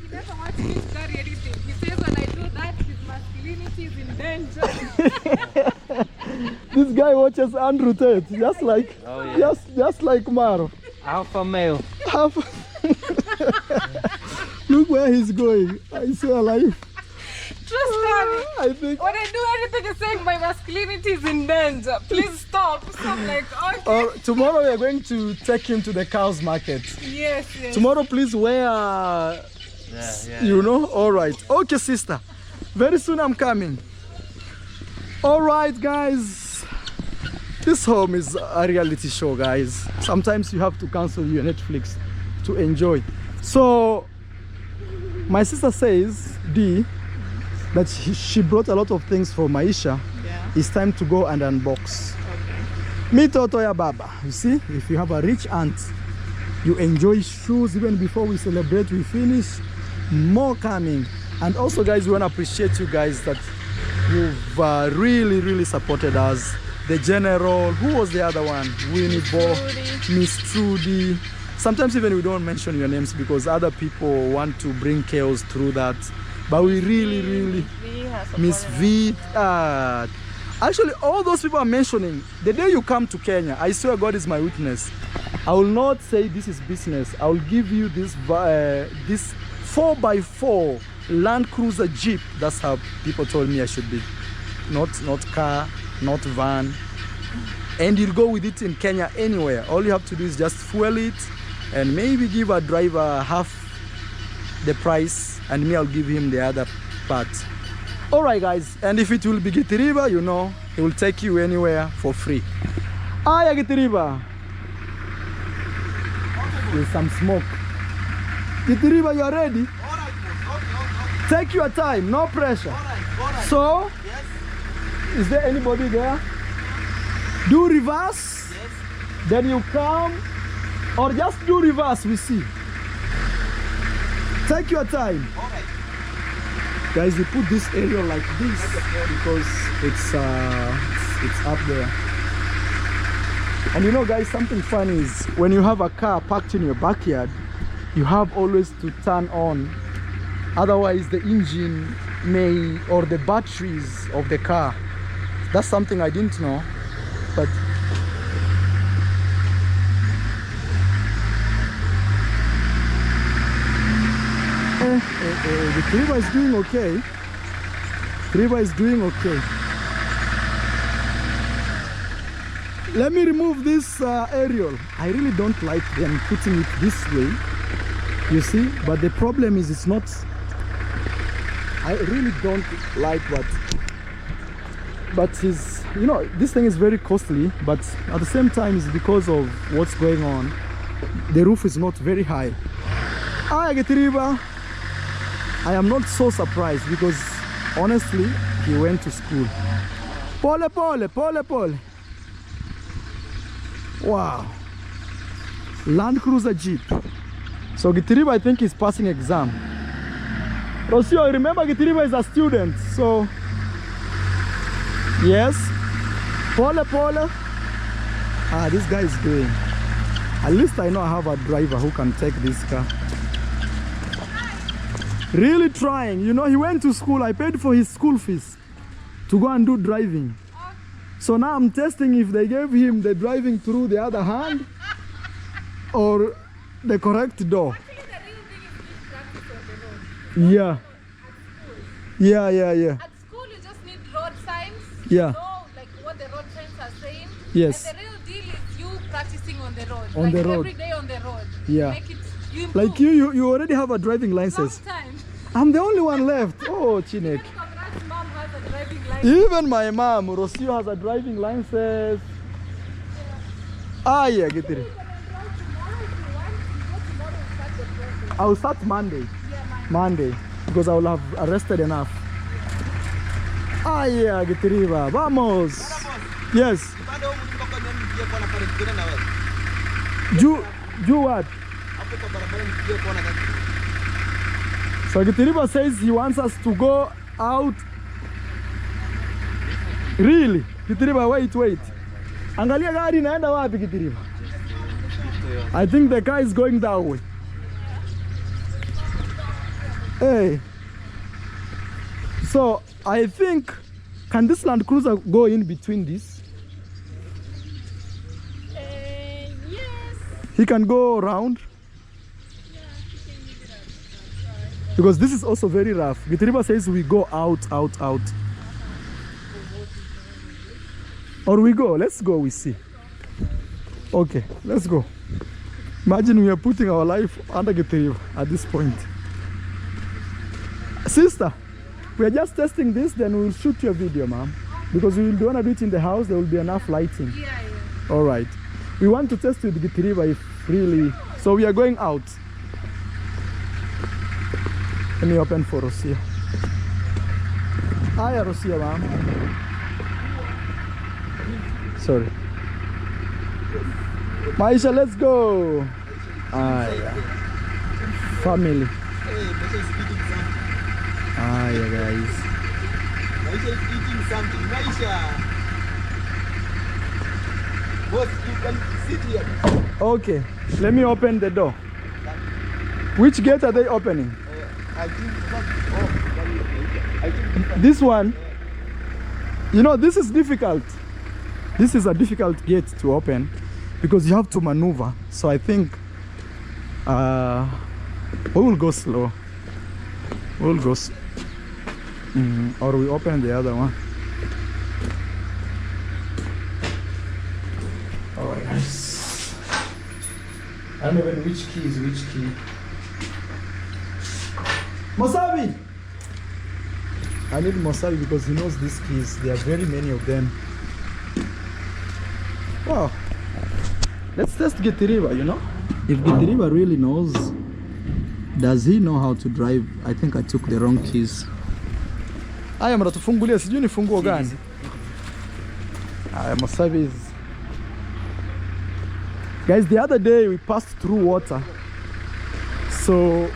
doesn't want to carry anything. He says when I do that, his masculinity is in danger. This guy watches Andrew Tate, just like, just like Maro. Alpha male. Look where he's going. I swear life. Trust me. I think when I do anything, it's saying my masculinity is in danger. Please stop. So I'm like, okay. Tomorrow we are going to take him to the cows market. Yes. Tomorrow, please wear. You know. All right. Okay, sister. Very soon I'm coming. All right, guys. This home is a reality show, guys. Sometimes you have to cancel your Netflix to enjoy. So my sister says, D, that she brought a lot of things for Maisha. It's time to go and unbox. Me Totoya Baba. You see, if you have a rich aunt, you enjoy shoes even before we celebrate, we finish, more coming. And also, guys, we want to appreciate you guys that you've really supported us. The General, who was the other one? Winnie Bo, Miss Trudy. Sometimes even we don't mention your names because other people want to bring chaos through that. But we really Miss V. Actually, all those people are mentioning, the day you come to Kenya, I swear God is my witness. I will not say this is business. I will give you this 4x4 Landcruiser Jeep. That's how people told me I should be. Not car, not van. And you'll go with it in Kenya anywhere. All you have to do is just fuel it and maybe give a driver half the price, and me, I'll give him the other part. All right, guys, and if it will be Gitiriba, you know, he will take you anywhere for free. Aya Gitiriba. With some smoke. Gitiriba, you are ready? All right. Take your time, no pressure. All right. So, is there anybody there? Do reverse, then you come, or just do reverse, we see. Take your time. All right. Guys, we put this area like this because it's up there. And you know, guys, something funny is when you have a car parked in your backyard, you have always to turn on. Otherwise, the engine may, or the batteries of the car. That's something I didn't know, but the Triba is doing okay. Triba is doing okay. Let me remove this aerial. I really don't like them putting it this way, you see, but the problem is it's not, I really don't like what, but it's, you know, this thing is very costly, but at the same time it's because of what's going on. The roof is not very high. Hi, Triba. I am not so surprised because honestly, he went to school. Pole, pole, pole, pole. Wow. Landcruiser Jeep. So Gitiriba, I think, is passing exam. Rosio, remember Gitiriba is a student, so yes. Pole pole. Ah, this guy is doing. At least I know I have a driver who can take this car. Really trying. You know, he went to school. I paid for his school fees to go and do driving. So now I'm testing if they gave him the driving through the other hand or the correct door. Actually, the real thing is just practice on the road. Yeah. Yeah. At school, you just need road signs. Yeah. You know, like what the road signs are saying. Yes. And the real deal is you practicing on the road. On like the road. Every day on the road. Yeah. Make it, you improve. Like you already have a driving license. Sometimes. I'm the only one left. Oh, Chinek. Congrats, mom has a driving license. Even my mom, Rocio, has a driving license. Ah, yeah, get it. I'll start Monday. Monday. Because I will have arrested enough. Ah, yeah, get it. Vamos. Yes. Do what? So Gitiriba says he wants us to go out. Really? Gitiriba, wait. Angalia gari naenda wapi Gitiriba? I think the car is going that way. Hey. So I think, can this Landcruiser go in between this? Yes. He can go around. Because this is also very rough. Gitiriba says we go out. Or we go, let's go, we see. Okay, let's go. Imagine we are putting our life under Gitiriba at this point. Sister, we are just testing this, then we'll shoot your video, ma'am. Because we will want to do it in the house, there will be enough lighting. Yeah. All right. We want to test with Gitiriba if really... So we are going out. Let me open for Rosia. Hi, Rosia, ma'am. Sorry. Maisha, let's go. Yeah. Family. Yeah, guys. Maisha is eating something. Maisha. Boss, you can sit here. Okay, let me open the door. Which gate are they opening? I think This one. You know, this is difficult. This is a difficult gate to open because you have to maneuver. So I think we will go slow. We'll go or we open the other one. Alright, nice. I don't know even which key is which key. Mosabi! I need Mosabi because he knows these keys. There are very many of them. Wow. Let's test Gitiriba, you know? If Gitiriba really knows, does he know how to drive? I think I took the wrong keys. Aya mratufungulia, sijui ni funguo gani? Aya, Mosabi is... Guys, the other day we passed through water. So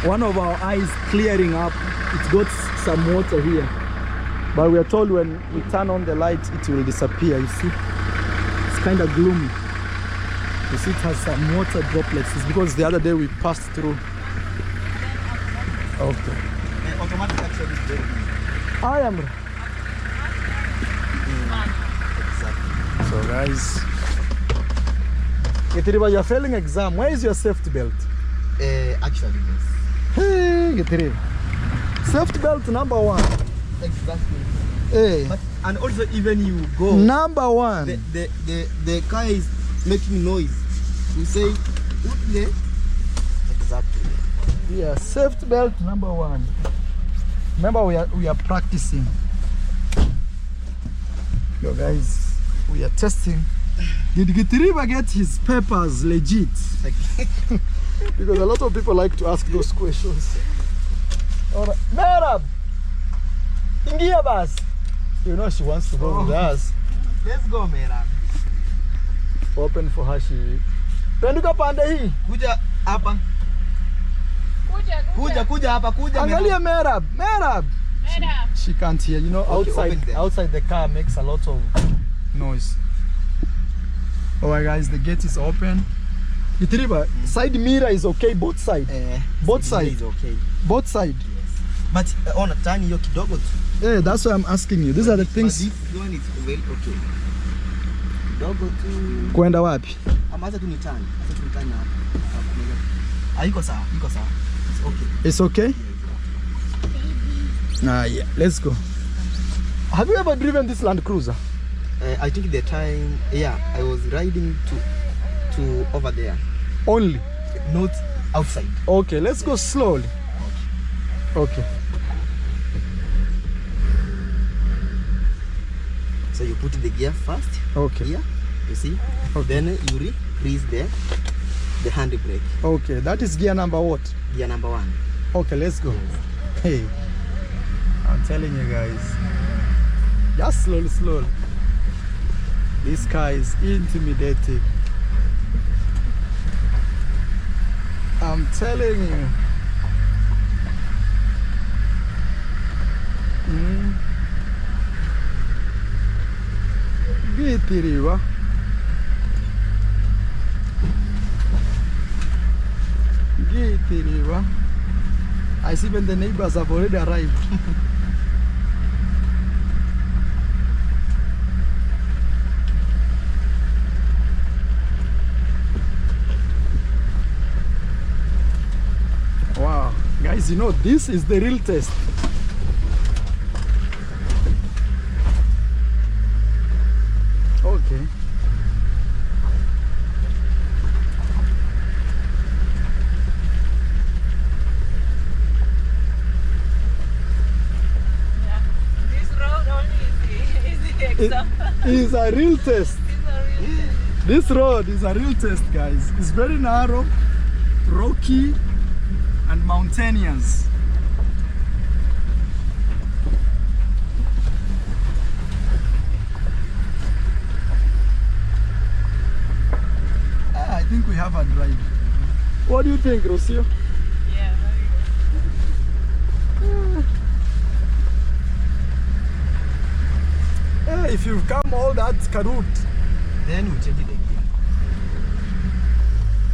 one of our eyes clearing up, it got some water here. But we are told when we turn on the light, it will disappear, you see? It's kind of gloomy. You see, it has some water droplets. It's because the other day we passed through. Okay. automatic action is very good. I am. Exactly. So guys, Getiriba, you're failing exam. Where is your safety belt? Actually, yes. Hey, Getiriba. Safety belt number 1. Exactly. Hey. But, and also even you go. Number 1. The car is making noise. You say, put the. Exactly. Yeah, safety belt number 1. Remember we are practicing. Yo guys, we are testing. Did Getiriba get his papers legit? Because a lot of people like to ask those questions. Alright, Merab! Ingia bas! You know she wants to go with us. Let's go, Merab. Open for her, she... Penduka pande hii. Kuja hapa. Kuja hapa, kuja. Angalia Merab, Merab! she can't hear. You know, Okay, open them. outside the car makes a lot of noise. Alright guys, the gate is open. Itiriba, side mirror is okay, both side. Both side side. is okay. Both side. Yes. But on a tiny hiyo kidogo tu. Yeah, that's why I'm asking you. These are the things. But this one is very okay. Kidogo tu. Kwenda wapi? Acha tu ni tani. Acha tu ni tani hapa. Haiko sawa, iko sawa. It's okay. It's okay? Nah, yeah. Let's go. Have you ever driven this Landcruiser? I think the time, yeah, I was riding to over there. Only? Not outside. Okay, let's go slowly. Okay. So you put the gear first. Okay. Here, you see. Okay. Then you release the handbrake. Okay, that is gear number what? Gear number 1. Okay, let's go. Hey, I'm telling you guys, just slowly, slowly. This car is intimidating. I'm telling you. Gitiriwa. Gitiriwa. I see when the neighbors have already arrived. Wow, guys, you know, this is the real test. Okay. It is a real test. This road is a real test, guys. It's very narrow, rocky, and mountainous. I think we have a drive. What do you think, Rocio? Yeah, very If you've come all that route, Then we change the gear.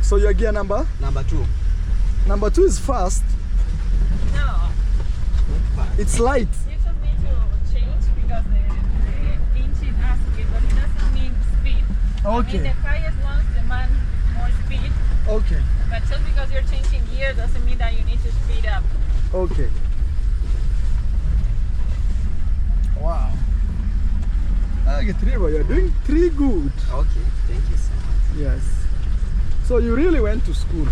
so your gear number? Number 2. Number 2 is fast. good. No, It's light. you just need to change because the engine has to get, but it doesn't mean speed. I mean, Okay. the highest ones demand more speed, Okay. but just because you're changing gear doesn't mean that you need to speed up. Okay. Wow. You're doing pretty good. Okay, thank you so much. Yes. So you really went to school.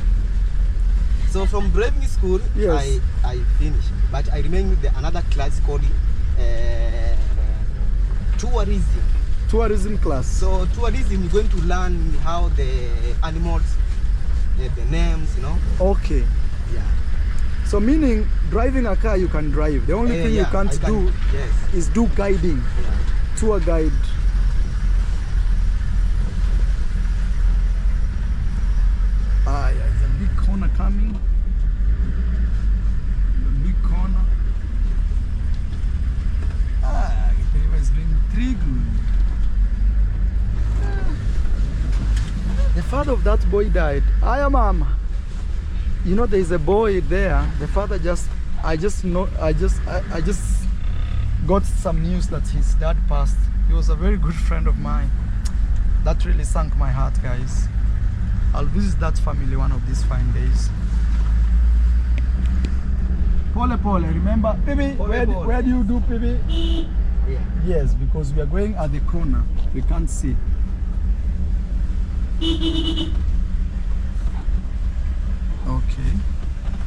So from driving school, Yes. I finished, but I remain with another class called tourism. Tourism class. So tourism, you're going to learn how the animals, the names, you know. Okay. Yeah. So meaning driving a car you can drive. The only thing you yeah, can't I can- do Yes. is do guiding. Yeah. Tour guide. Ah, yeah, there's a big corner coming. The big corner. Ah, the river is doing pretty good. The father of that boy died. Hiya, mama. You know, there is a boy there. The father I just got some news that his dad passed. He was a very good friend of mine. That really sunk my heart, guys. I'll visit that family one of these fine days. Pole pole, remember? Pibi, Pole, where, pole. where do you do Pibi? Yeah. Yes, because we are going at the corner. We can't see. Okay.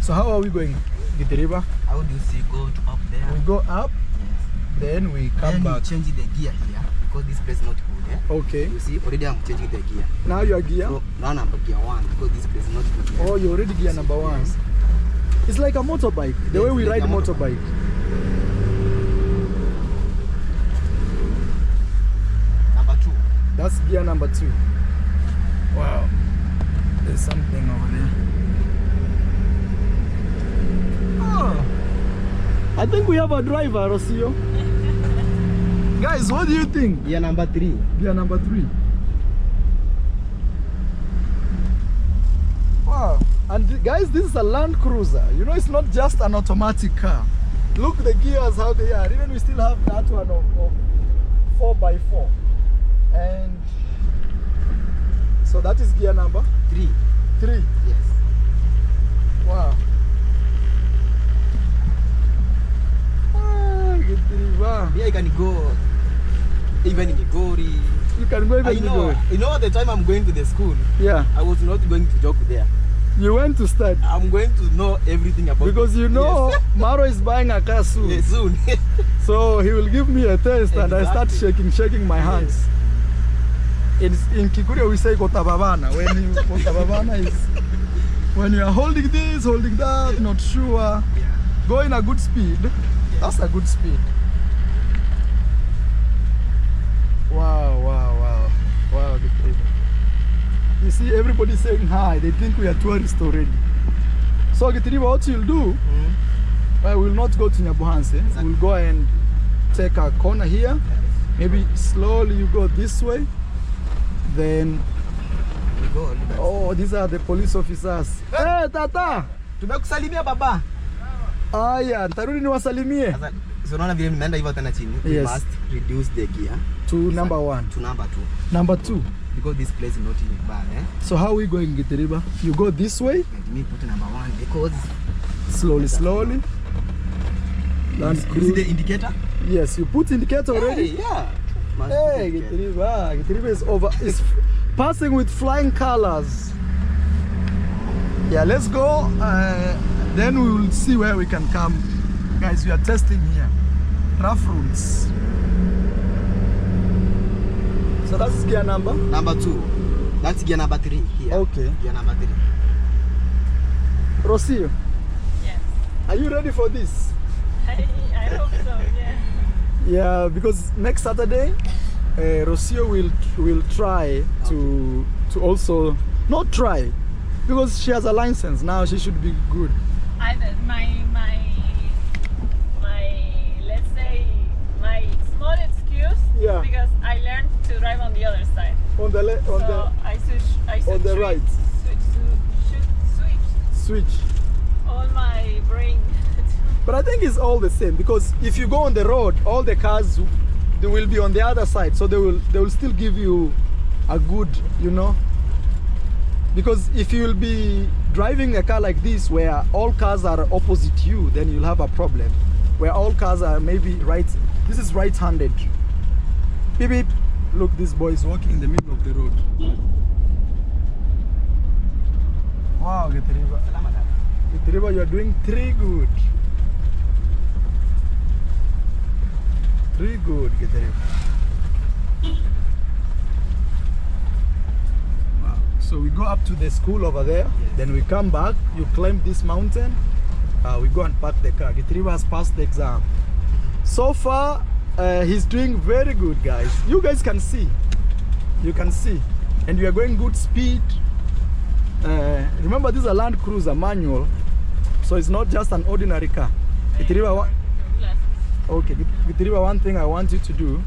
So how are we going? With the river? How do you see go to up there? We go up, Yes. then we come Then you back. change the gear here because this place is not good. Yeah? Okay. You see, already I'm changing the gear. Now you are gear? So now I'm gear 1 because this place is not good. Yeah? Oh, you're already gear number 1. Yes. It's like a motorbike, the Yes, way we like ride a motorbike. Number 2. That's gear number 2. Wow. There's something over there. Oh. I think we have a driver, Rocio. Guys, what do you think? Gear number 3. Gear number 3. Wow. And guys, this is a Landcruiser. You know, it's not just an automatic car. Look the gears how they are. Even we still have that one of 4x4. And so that is gear number 3. 3. Yes. Wow. Wow. Here I can go even in Igori. You can go even You know the time I'm going to the school, yeah. I was not going to joke there. You went to study. I'm going to know everything about Because you know, yes. Maro is buying a car soon. Yes, soon. So he will give me a test and I start shaking my hands. In Kikuria we say kotababana. Kotababana is when you are holding this, holding that, not sure. Going a good speed. That's a good speed. Wow, wow, wow. Wow, the trailer. You see, everybody saying hi. They think we are tourists already. So, Gitriba, what you'll do, we will not go to Nyabuhanse. Exactly. We'll go and take a corner here. Maybe slowly you go this way. Then, We go. oh, these are the police officers. Hey, Tata! Tumekusalimia baba. Aya, nitarudi niwasalimie. Sasa so unaona vile nimeenda hivyo tena chini. We Yes. must reduce the gear To number 1. to number 2 Number 2. because this place is not bad, eh? So how are we going, Gitriba? You go this way, Let me put number 1 because slowly, slowly. you see the indicator? Yes, you put indicator already. Hey, yeah. Must Hey, put indicator. Gitriba is over. It's passing with flying colors. Yeah, let's go. Then we will see where we can come. Guys, we are testing here. Rough roads. So that's gear number? Number 2. That's gear number 3 here. Okay. Gear number 3. Rocio, Yes. are you ready for this? I hope so, yeah. Yeah, because next Saturday, Rocio will try to also not try, because she has a license now. She should be good. Let's say my small excuse Yeah. is because I learned to drive on the other side. On the left, on So I should on the right. switch switch. all my brain. But I think it's all the same, because if you go on the road, all the cars they will be on the other side, so they will still give you a good, you know. Because if you will be driving a car like this where all cars are opposite you, then you'll have a problem. Where all cars are maybe right, this is right-handed. Beep beep. Look, this boy is walking in the middle of the road. Wow, Gitriba. Gitriba, you are doing 3 good. 3 good, Gitriba. Wow. So we go up to the school over there, then we come back, you climb this mountain, we go and park the car. Gitriba has passed the exam. So far, he's doing very good, guys. You guys can see. You can see. And we are going good speed. Remember, this is a Landcruiser manual, so it's not just an ordinary car. Gitriba, okay, Gitriba, one thing I want you to do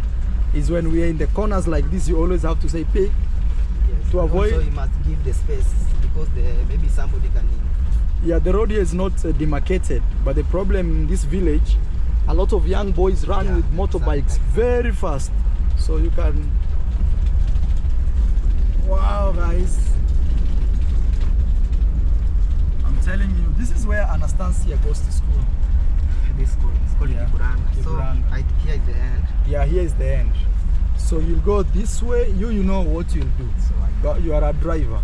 is when we are in the corners like this, you always have to say pay. Yes. To avoid. Also, you must give the space because maybe somebody can. Yeah, the road here is not demarcated, but the problem in this village, a lot of young boys run with motorbikes very fast. So you can. Wow, guys. I'm telling you, this is where Anastasia goes to school. This school is called Kiburanga. So Kiburanga. here is the end. Yeah, here is the end. So you'll go this way, you know what you'll do. So you are a driver.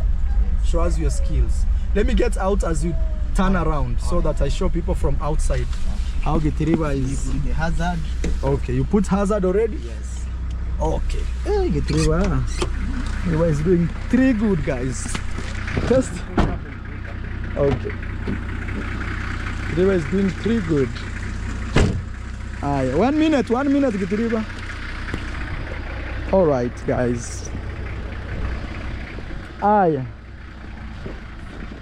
Show us your skills. Let me get out as you turn around so that I show people from outside how Gitriba is. You put the hazard. Okay, you put hazard already? Yes. Okay. Hey, Gitriba. Gitriba is doing 3 good, guys. Test. Okay. Gitriba is doing 3 good. Aye, 1 minute, Gitriba. All right, guys. Aye.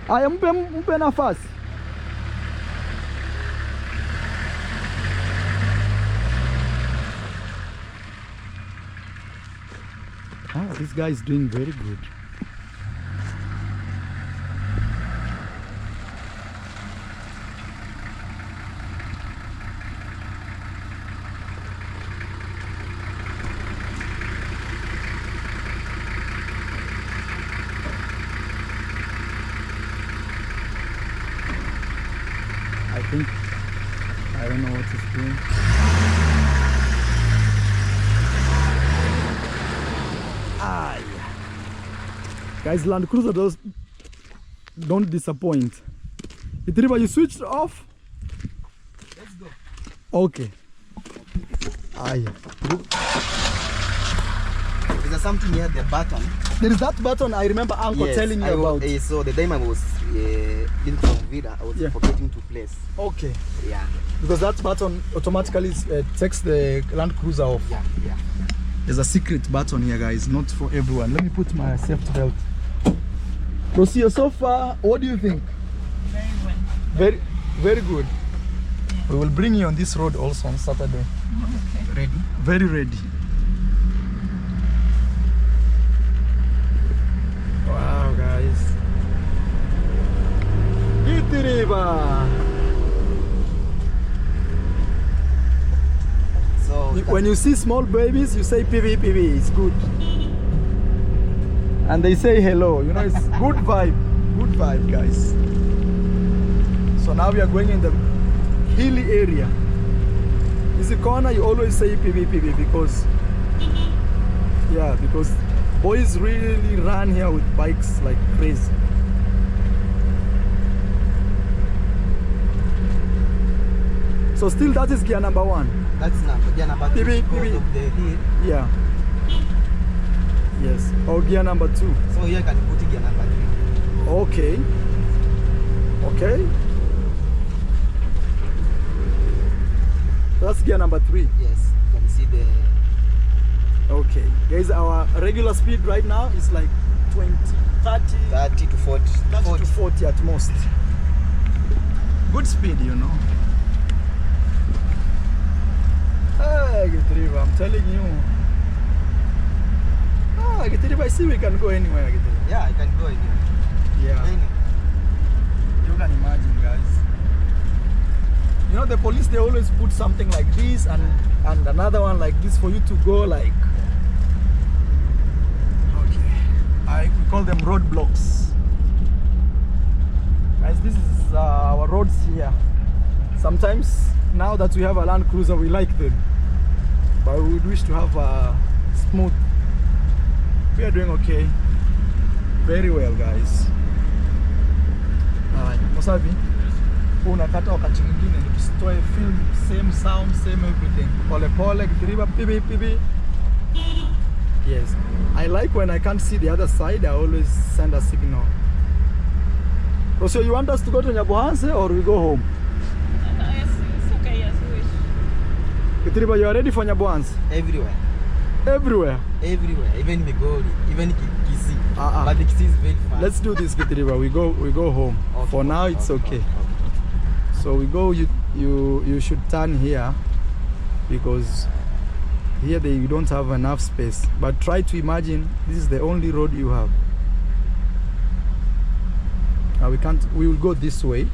Aye, mpe nafasi. This guy is doing very good. I don't know what he's doing. Ah, yeah. Guys, Landcruiser don't disappoint. Itriba, you switched off? Let's go. Okay. Ah, yeah. There's something near the button. There is that button I remember Uncle telling you about. So the time I was in from Vida, I was forgetting to place. Okay. Yeah. Because that button automatically takes the Landcruiser off. Yeah, yeah. There's a secret button here, guys, not for everyone. Let me put my safety belt. Rocio, so far, what do you think? Very well. Very, very good. Yeah. We will bring you on this road also on Saturday. Okay. Ready? Very ready. Wow, guys. Itiriba. So When you see small babies, you say PV, PV, it's good. And they say hello, you know, it's good vibe, guys. So now we are going in the hilly area. This is corner, you always say PV, PV because, yeah, because boys really run here with bikes like crazy. So still that is gear number 1. that's gear number 2. PV, Because PV. of the hill. Yeah. Yes. Or gear number 2. So here can put gear number 3. Okay. Okay. That's gear number 3. Yes, you can see the Okay. Guys, our regular speed right now is like 20, 30, 30 to 40. 30 to 40 at most. Good speed, you know. Hey, Gitriba, I'm telling you. Ah, Gitriba, I see we can go anywhere, Gitriba. Yeah, I can go in here. Yeah. Anyway. You can imagine, guys. You know, the police, they always put something like this and another one like this for you to go like. Okay. We call them roadblocks. Guys, this is our roads here. Sometimes, now that we have a Landcruiser, we like them. But we would wish to have a smooth. We are doing okay. Very well, guys. Mosavi, unakata wakati mwingine ni tusitoe film, same sound, same everything. Pole pole, Gitriba, pibi pibi. Yes, I like when I can't see the other side, I always send a signal. So you want us to go to Nyabohanse or we go home? It's okay, as you wish. Gitriba, you are ready for Nyabohanse? Everywhere. Everywhere. Everywhere. Even Migori, even Kisi. Uh-uh. But the Kisi is very fast. Let's do this, Gitriba. We go home. Okay, For now, it's okay. So we go. You should turn here because here you don't have enough space. But try to imagine this is the only road you have. We can't. We will go this way.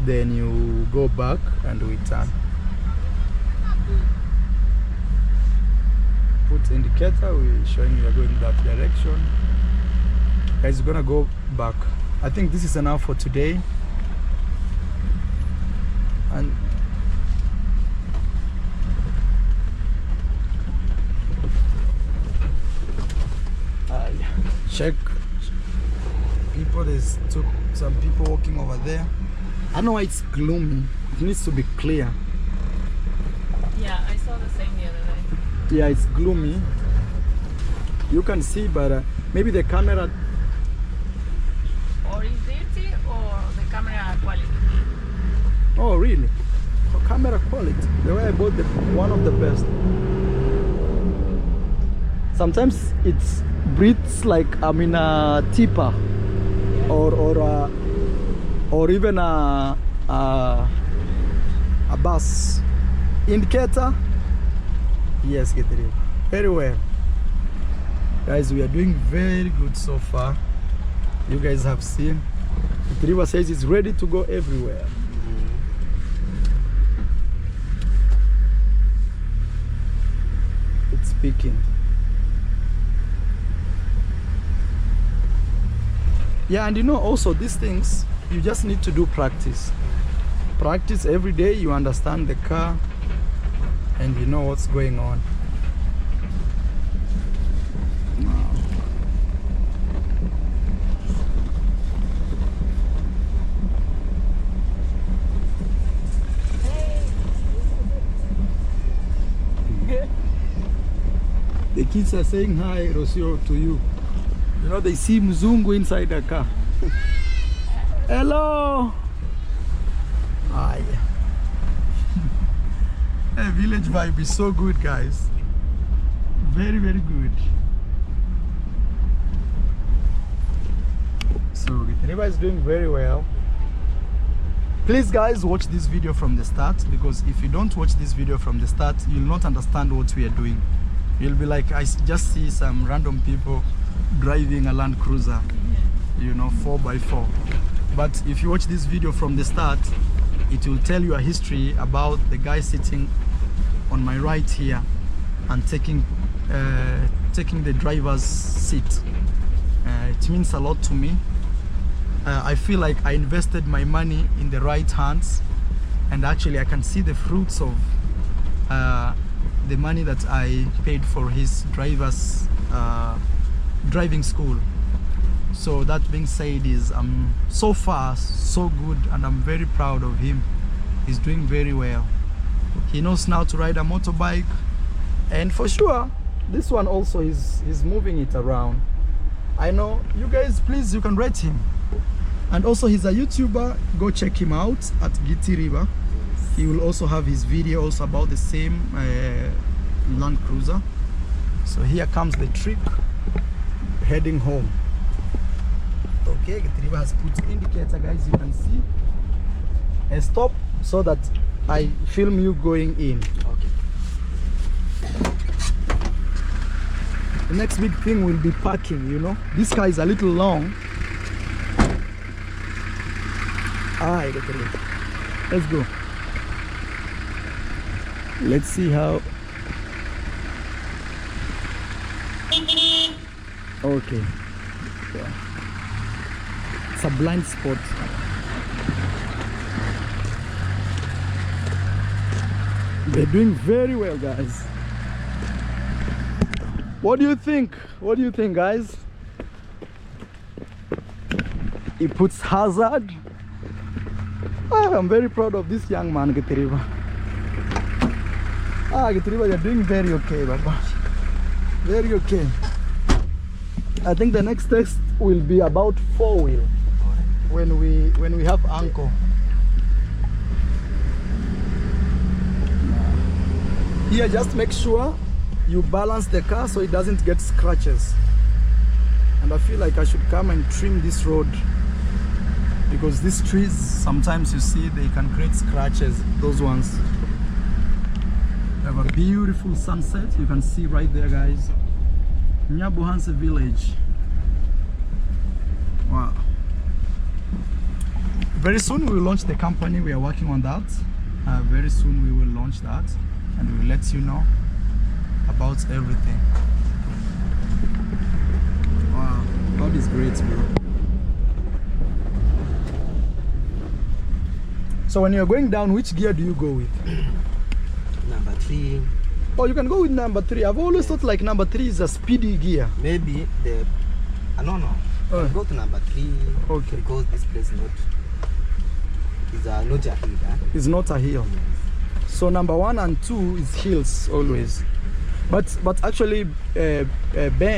Then you go back and we turn. Put indicator. We're showing you are going that direction. Guys, we're gonna go back. I think this is enough for today. And check people. There's some people walking over there. I don't know why it's gloomy. It needs to be clear. Yeah, I saw the same the other day. Yeah, it's gloomy. You can see, but maybe the camera. Or is dirty or the camera quality. Oh, really? For camera quality, the way I bought one of the best. Sometimes it's breathes like I'm in a tipper, or even a bus. Indicator. Yes, get it. Very well. Guys, we are doing very good so far. You guys have seen. The river says it's ready to go everywhere. It's peaking. Yeah, and you know also these things, you just need to do practice. Practice every day, you understand the car and you know what's going on. The kids are saying hi, Rocio, to you. You know, they see Mzungu inside the car. Hello! Hi. Hey, village vibe is so good, guys. Very, very good. So, Gitariba is doing very well. Please, guys, watch this video from the start, because if you don't watch this video from the start, you'll not understand what we are doing. You'll be like, I just see some random people driving a Land Cruiser, you know, 4x4. But if you watch this video from the start, it will tell you a history about the guy sitting on my right here and taking the driver's seat. It means a lot to me. I feel like I invested my money in the right hands, and actually I can see the fruits of the money that I paid for his driver's driving school. So that being said, is so far so good, and I'm very proud of him. He's doing very well. He knows now to ride a motorbike, and for sure this one also he's moving it around. I know you guys, please, you can rate him. And also he's a YouTuber, go check him out at Gitariba. He will also have his videos about the same Land Cruiser. So here comes the trip heading home. Okay, Gitariba has put indicator, guys, you can see. And stop so that I film you going in. Okay. The next big thing will be parking, you know. This car is a little long. Alright, let's go. Let's see how. Okay. Yeah. It's a blind spot. They're doing very well, guys. What do you think? What do you think, guys? He puts hazard. I'm very proud of this young man, Gitariba. Gitariba, you're doing very okay, Baba. Very okay. I think the next test will be about 4-wheel when we have Uncle. Here, just make sure you balance the car so it doesn't get scratches. And I feel like I should come and trim this road, because these trees, sometimes you see they can create scratches, those ones. We have a beautiful sunset, you can see right there, guys. Nyabuhanse village. Wow. Very soon we will launch the company, we are working on that. Very soon we will launch that, and we will let you know about everything. Wow, God is great, bro. So when you're going down, which gear do you go with? Number 3. Oh, you can go with number 3. I've always thought like number 3 is a speedy gear. Maybe the no. Go to number 3. Okay. Because this place not a hill. It's not a hill. So number 1 and 2 is hills always. But actually, Ben,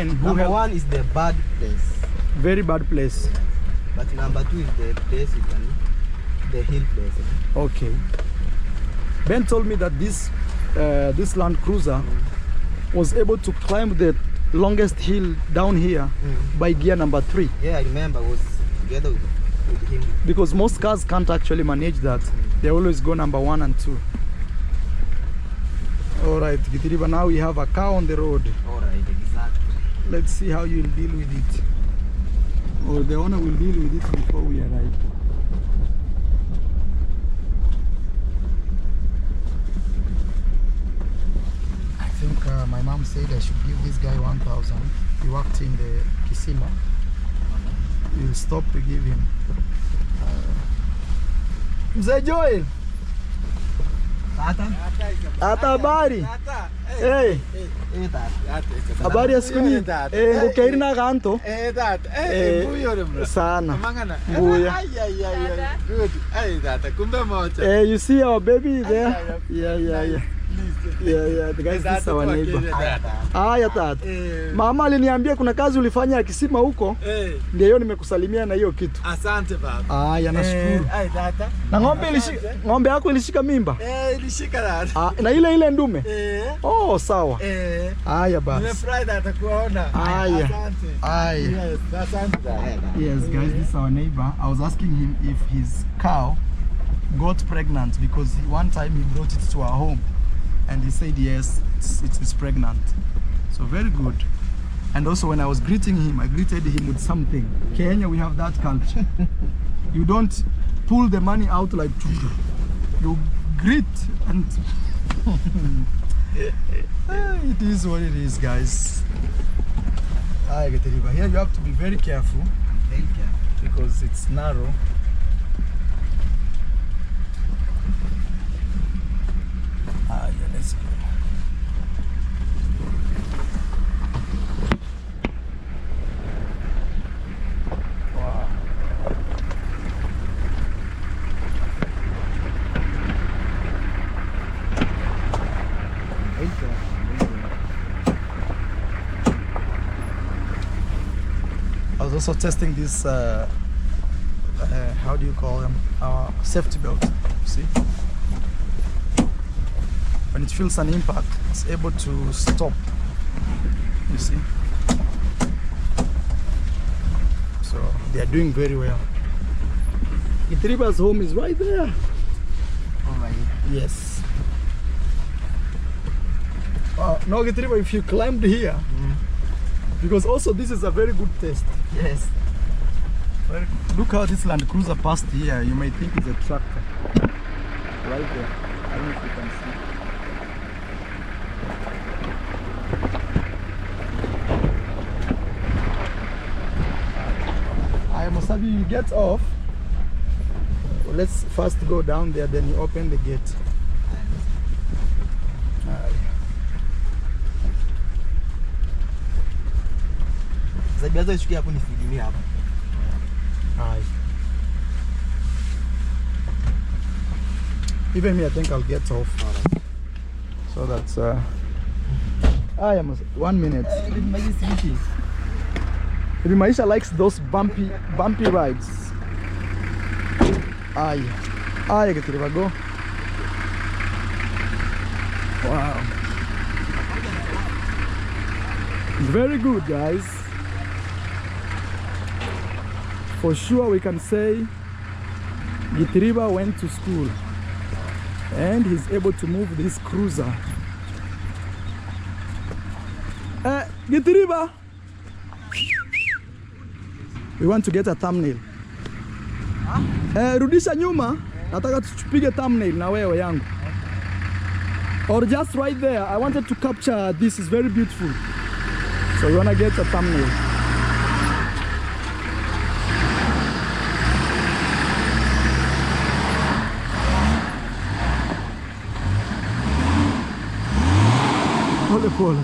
who number 1 is the bad place. Very bad place. But number 2 is the place you can, the hill place. Okay. Ben told me that this Land Cruiser was able to climb the longest hill down here by gear number 3. Yeah, I remember. I was together with him. Because most cars can't actually manage that. They always go number 1 and 2. Alright, Gitariba, now we have a car on the road. Alright, exactly. Let's see how you'll deal with it. Or the owner will deal with it before we arrive. I think my mom said I should give this guy 1,000. He worked in the Kisima. We'll stop to give him. Mzee Joel. Ata habari. Hey. Habari ya siku nyingi. Ngukairina kanto. Sana. Mbuya. You see our baby there? Yeah. Yeah, the guys, this is our neighbor. Haya tata. Mama aliniambia kuna kazi ulifanya ya kisima huko. Ndio hiyo nimekusalimia na hiyo kitu. Asante baba. Haya, nashukuru. Tata. Na ng'ombe yako ilishika mimba? Ilishika tata. Na ile ndume? Oh, sawa. Haya basi. Nimefurahi tata kuona. Haya. Asante. Yes, asante tata. Yes, guys, this is our neighbor. I was asking him if his cow got pregnant because one time he brought it to our home. And he said yes, it is pregnant. So very good. And also when I was greeting him, I greeted him with something. Kenya, we have that culture. You don't pull the money out like you greet and it is what it is, guys. Here you have to be very careful. Very careful. Because it's narrow. Let's go. Wow. I was also testing this, how do you call them? Safety belt, see? When it feels an impact, it's able to stop, you see. So they are doing very well. Gitriba's home is right there. Oh my. Yes. No, Gitriba, if you climbed here, because also this is a very good test. Yes. Look how this Landcruiser passed here. You may think it's a tractor. Right there. I don't know if you can see. You get off. Let's first go down there, then you open the gate. Even me, I think I'll get off. So that's I am 1 minute. Maybe Maisha likes those bumpy rides. Ay, que te go. Wow. Very good, guys. For sure we can say Gitriba went to school and he's able to move this cruiser. Gitriba! We want to get a thumbnail. Rudisha nyuma, nataka tupige thumbnail na wewe yangu. Or just right there, I wanted to capture this, is very beautiful. So we wanna get a thumbnail. Pole.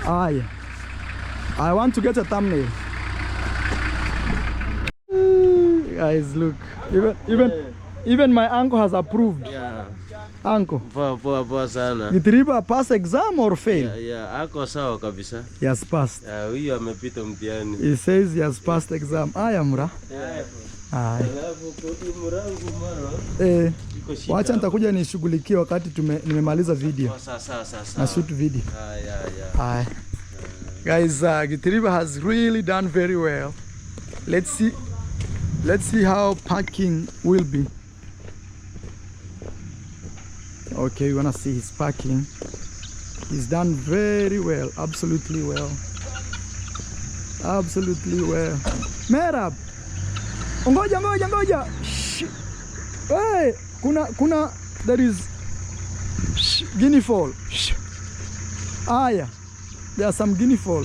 Yeah. I want to get a thumbnail. Guys, look. Even my uncle has approved. Yeah. Uncle. Poa sana. Gitriba pass exam or fail? Yeah, ako sawa kabisa. He has passed. Huyo amepita mtihani. He says he has passed exam. Mra. Wacha nitakuja nishughulikie wakati nimemaliza video. Sawa. Na shoot video. Guys, Gitriba has really done very well. Let's see how parking will be. Okay, we wanna see his parking. He's done very well, absolutely well. Absolutely well. Merab. Ngoja. Shh. Hey, kuna there is guinea fowl. Shh. Yeah. There are some guinea fowl.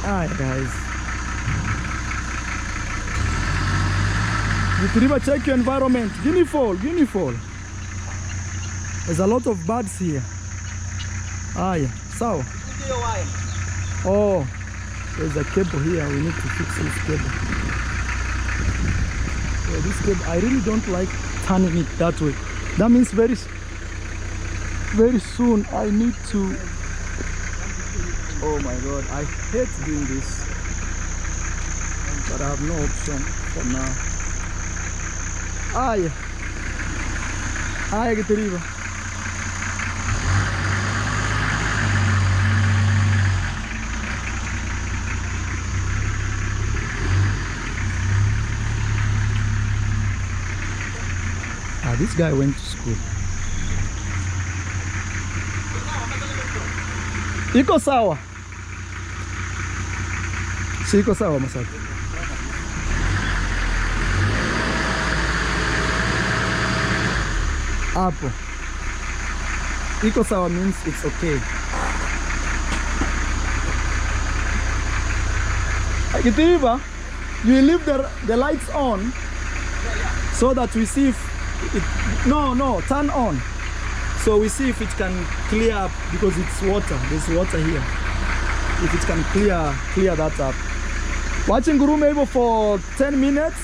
Alright guys. River, check your environment. Guinea fowl. There's a lot of birds here. Yeah. So. Oh, there's a cable here. We need to fix this cable. So this cable, I really don't like turning it that way. That means very soon I need to. Oh my God, I hate doing this, but I have no option for now. Get the river. This guy went to school. Iko sawa? Si iko sawa Masaki? Hapo. Iko sawa means it's okay. Kitiriba, you leave the lights on so that we see if it, no, turn on. So we see if it can clear up because it's water. There's water here. If it can clear that up. Watching Guru maybe for 10 minutes,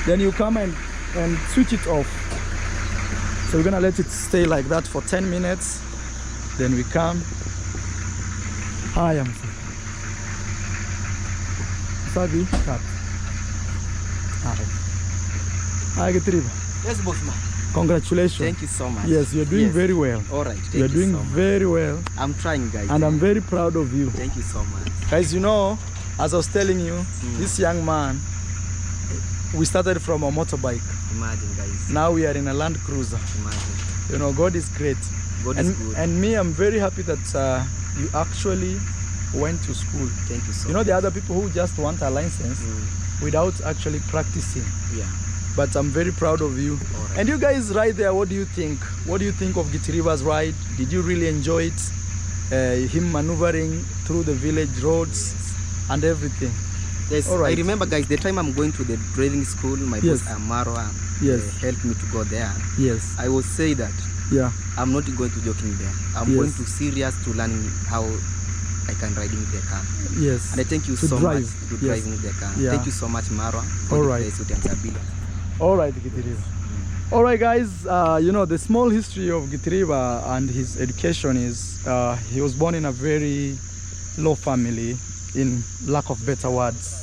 then you come and switch it off. So we're gonna let it stay like that for 10 minutes. Then we come. Hi, I'm Sabi, cut. Hi, Getriba. Yes, boss man. Congratulations. Thank you so much. Yes, you're doing very well. All right. You're doing very well. I'm trying, guys. And I'm very proud of you. Thank you so much. Guys, you know, as I was telling you, this young man, we started from a motorbike. Imagine, guys. Now we are in a Landcruiser. Imagine. You know, God is great. God is good. And me, I'm very happy that you actually went to school. Thank you so much. You know, the other people who just want a license without actually practicing. Yeah. But I'm very proud of you. Right. And you guys right there, what do you think? What do you think of Gitiriba's ride? Did you really enjoy it? Him maneuvering through the village roads and everything. Yes, right. I remember, guys, the time I'm going to the driving school, my boss Marwa helped me to go there. Yes. I will say that I'm not going to joking there. I'm going to serious to learn how I can ride in the car. Yes. And I thank you so much to driving the car. Thank you so much, Marwa. All right. All right, Gitiriba. All right, guys. You know, the small history of Gitiriba and his education is he was born in a very low family, in lack of better words.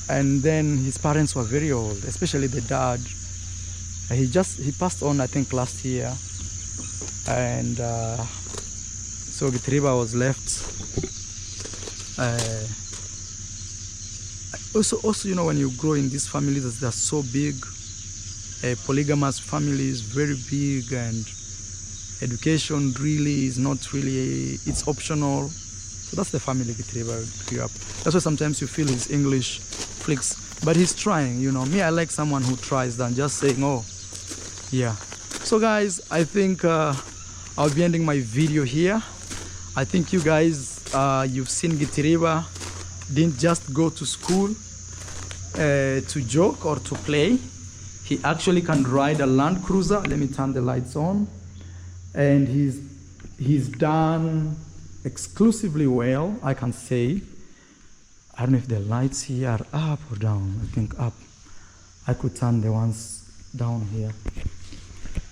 And then his parents were very old, especially the dad. He passed on, I think, last year. And so Gitiriba was left. Also, you know, when you grow in these families, they're so big, polygamous families, very big, and education really is not really, it's optional. So that's the family Gitiriba grew up. That's why sometimes you feel his English flicks, but he's trying, you know. Me, I like someone who tries than just saying, oh, yeah. So guys, I think I'll be ending my video here. I think you guys, you've seen Gitiriba didn't just go to school to joke or to play. He actually can ride a Landcruiser. Let me turn the lights on. And he's done exclusively well, I can say. I don't know if the lights here are up or down. I think up. I could turn the ones down here.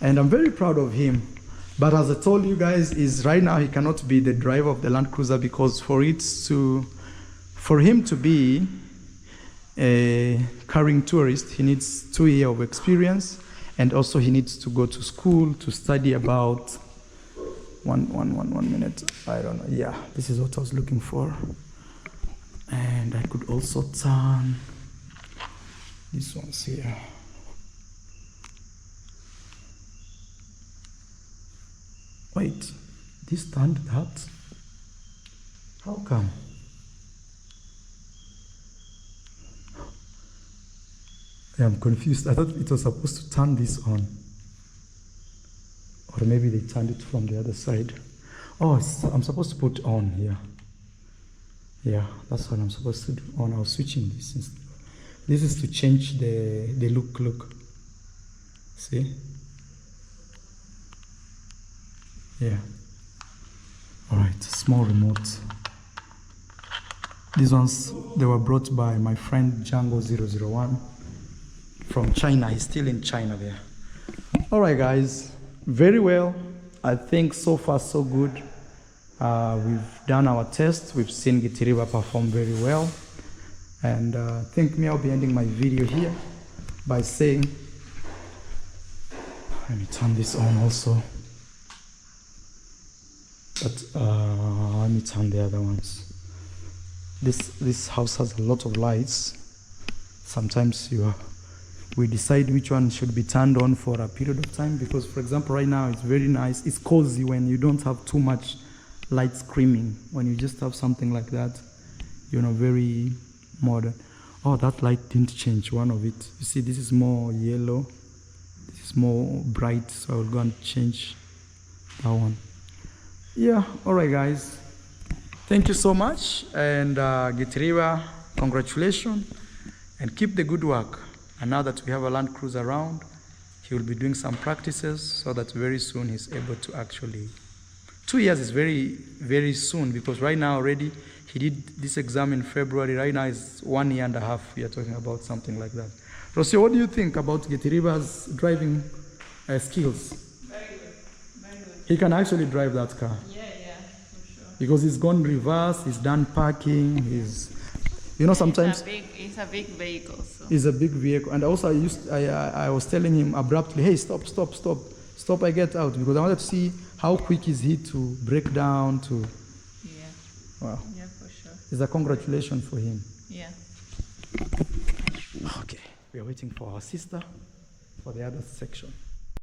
And I'm very proud of him. But as I told you guys, is right now he cannot be the driver of the Landcruiser because for him to be a carrying tourist, he needs 2 years of experience, and also he needs to go to school to study about One minute. I don't know. Yeah, this is what I was looking for. And I could also turn these ones here. Wait, this turned that? How come? Yeah, I'm confused. I thought it was supposed to turn this on. Or maybe they turned it from the other side. Oh, I'm supposed to put on here. Yeah, that's what I'm supposed to do. On, I was switching this instead. This is to change the look. See? Yeah. Alright, small remote. These ones, they were brought by my friend Django001 from China. He's still in China there. Alright guys, very well. I think so far so good. We've done our test. We've seen Gitiriba perform very well. And I think I'll be ending my video here by saying, let me turn this on also. But let me turn the other ones. This house has a lot of lights. Sometimes we decide which one should be turned on for a period of time, because for example right now it's very nice. It's cozy when you don't have too much light screaming. When you just have something like that, you know, very modern. Oh, that light didn't change, one of it. You see, this is more yellow. This is more bright, so I will go and change that one. Yeah, all right guys. Thank you so much. And Gitiriba, congratulations. And keep the good work. And now that we have a Landcruiser around, he will be doing some practices so that very soon he's able to actually... 2 years is very, very soon, because right now already he did this exam in February. Right now it's 1.5 years we are talking about, something like that. Rocio, what do you think about Gitiriba's driving skills? Very good. Very good. He can actually drive that car. Yeah, for sure. Because he's gone reverse, he's done parking, he's... You know, sometimes... It's a big vehicle. So. It's a big vehicle. And also I was telling him abruptly, hey, stop, I get out. Because I wanted to see how quick is he to break down, to... Yeah. Wow. Yeah, for sure. It's a congratulations for him. Yeah. Okay. We are waiting for our sister for the other section.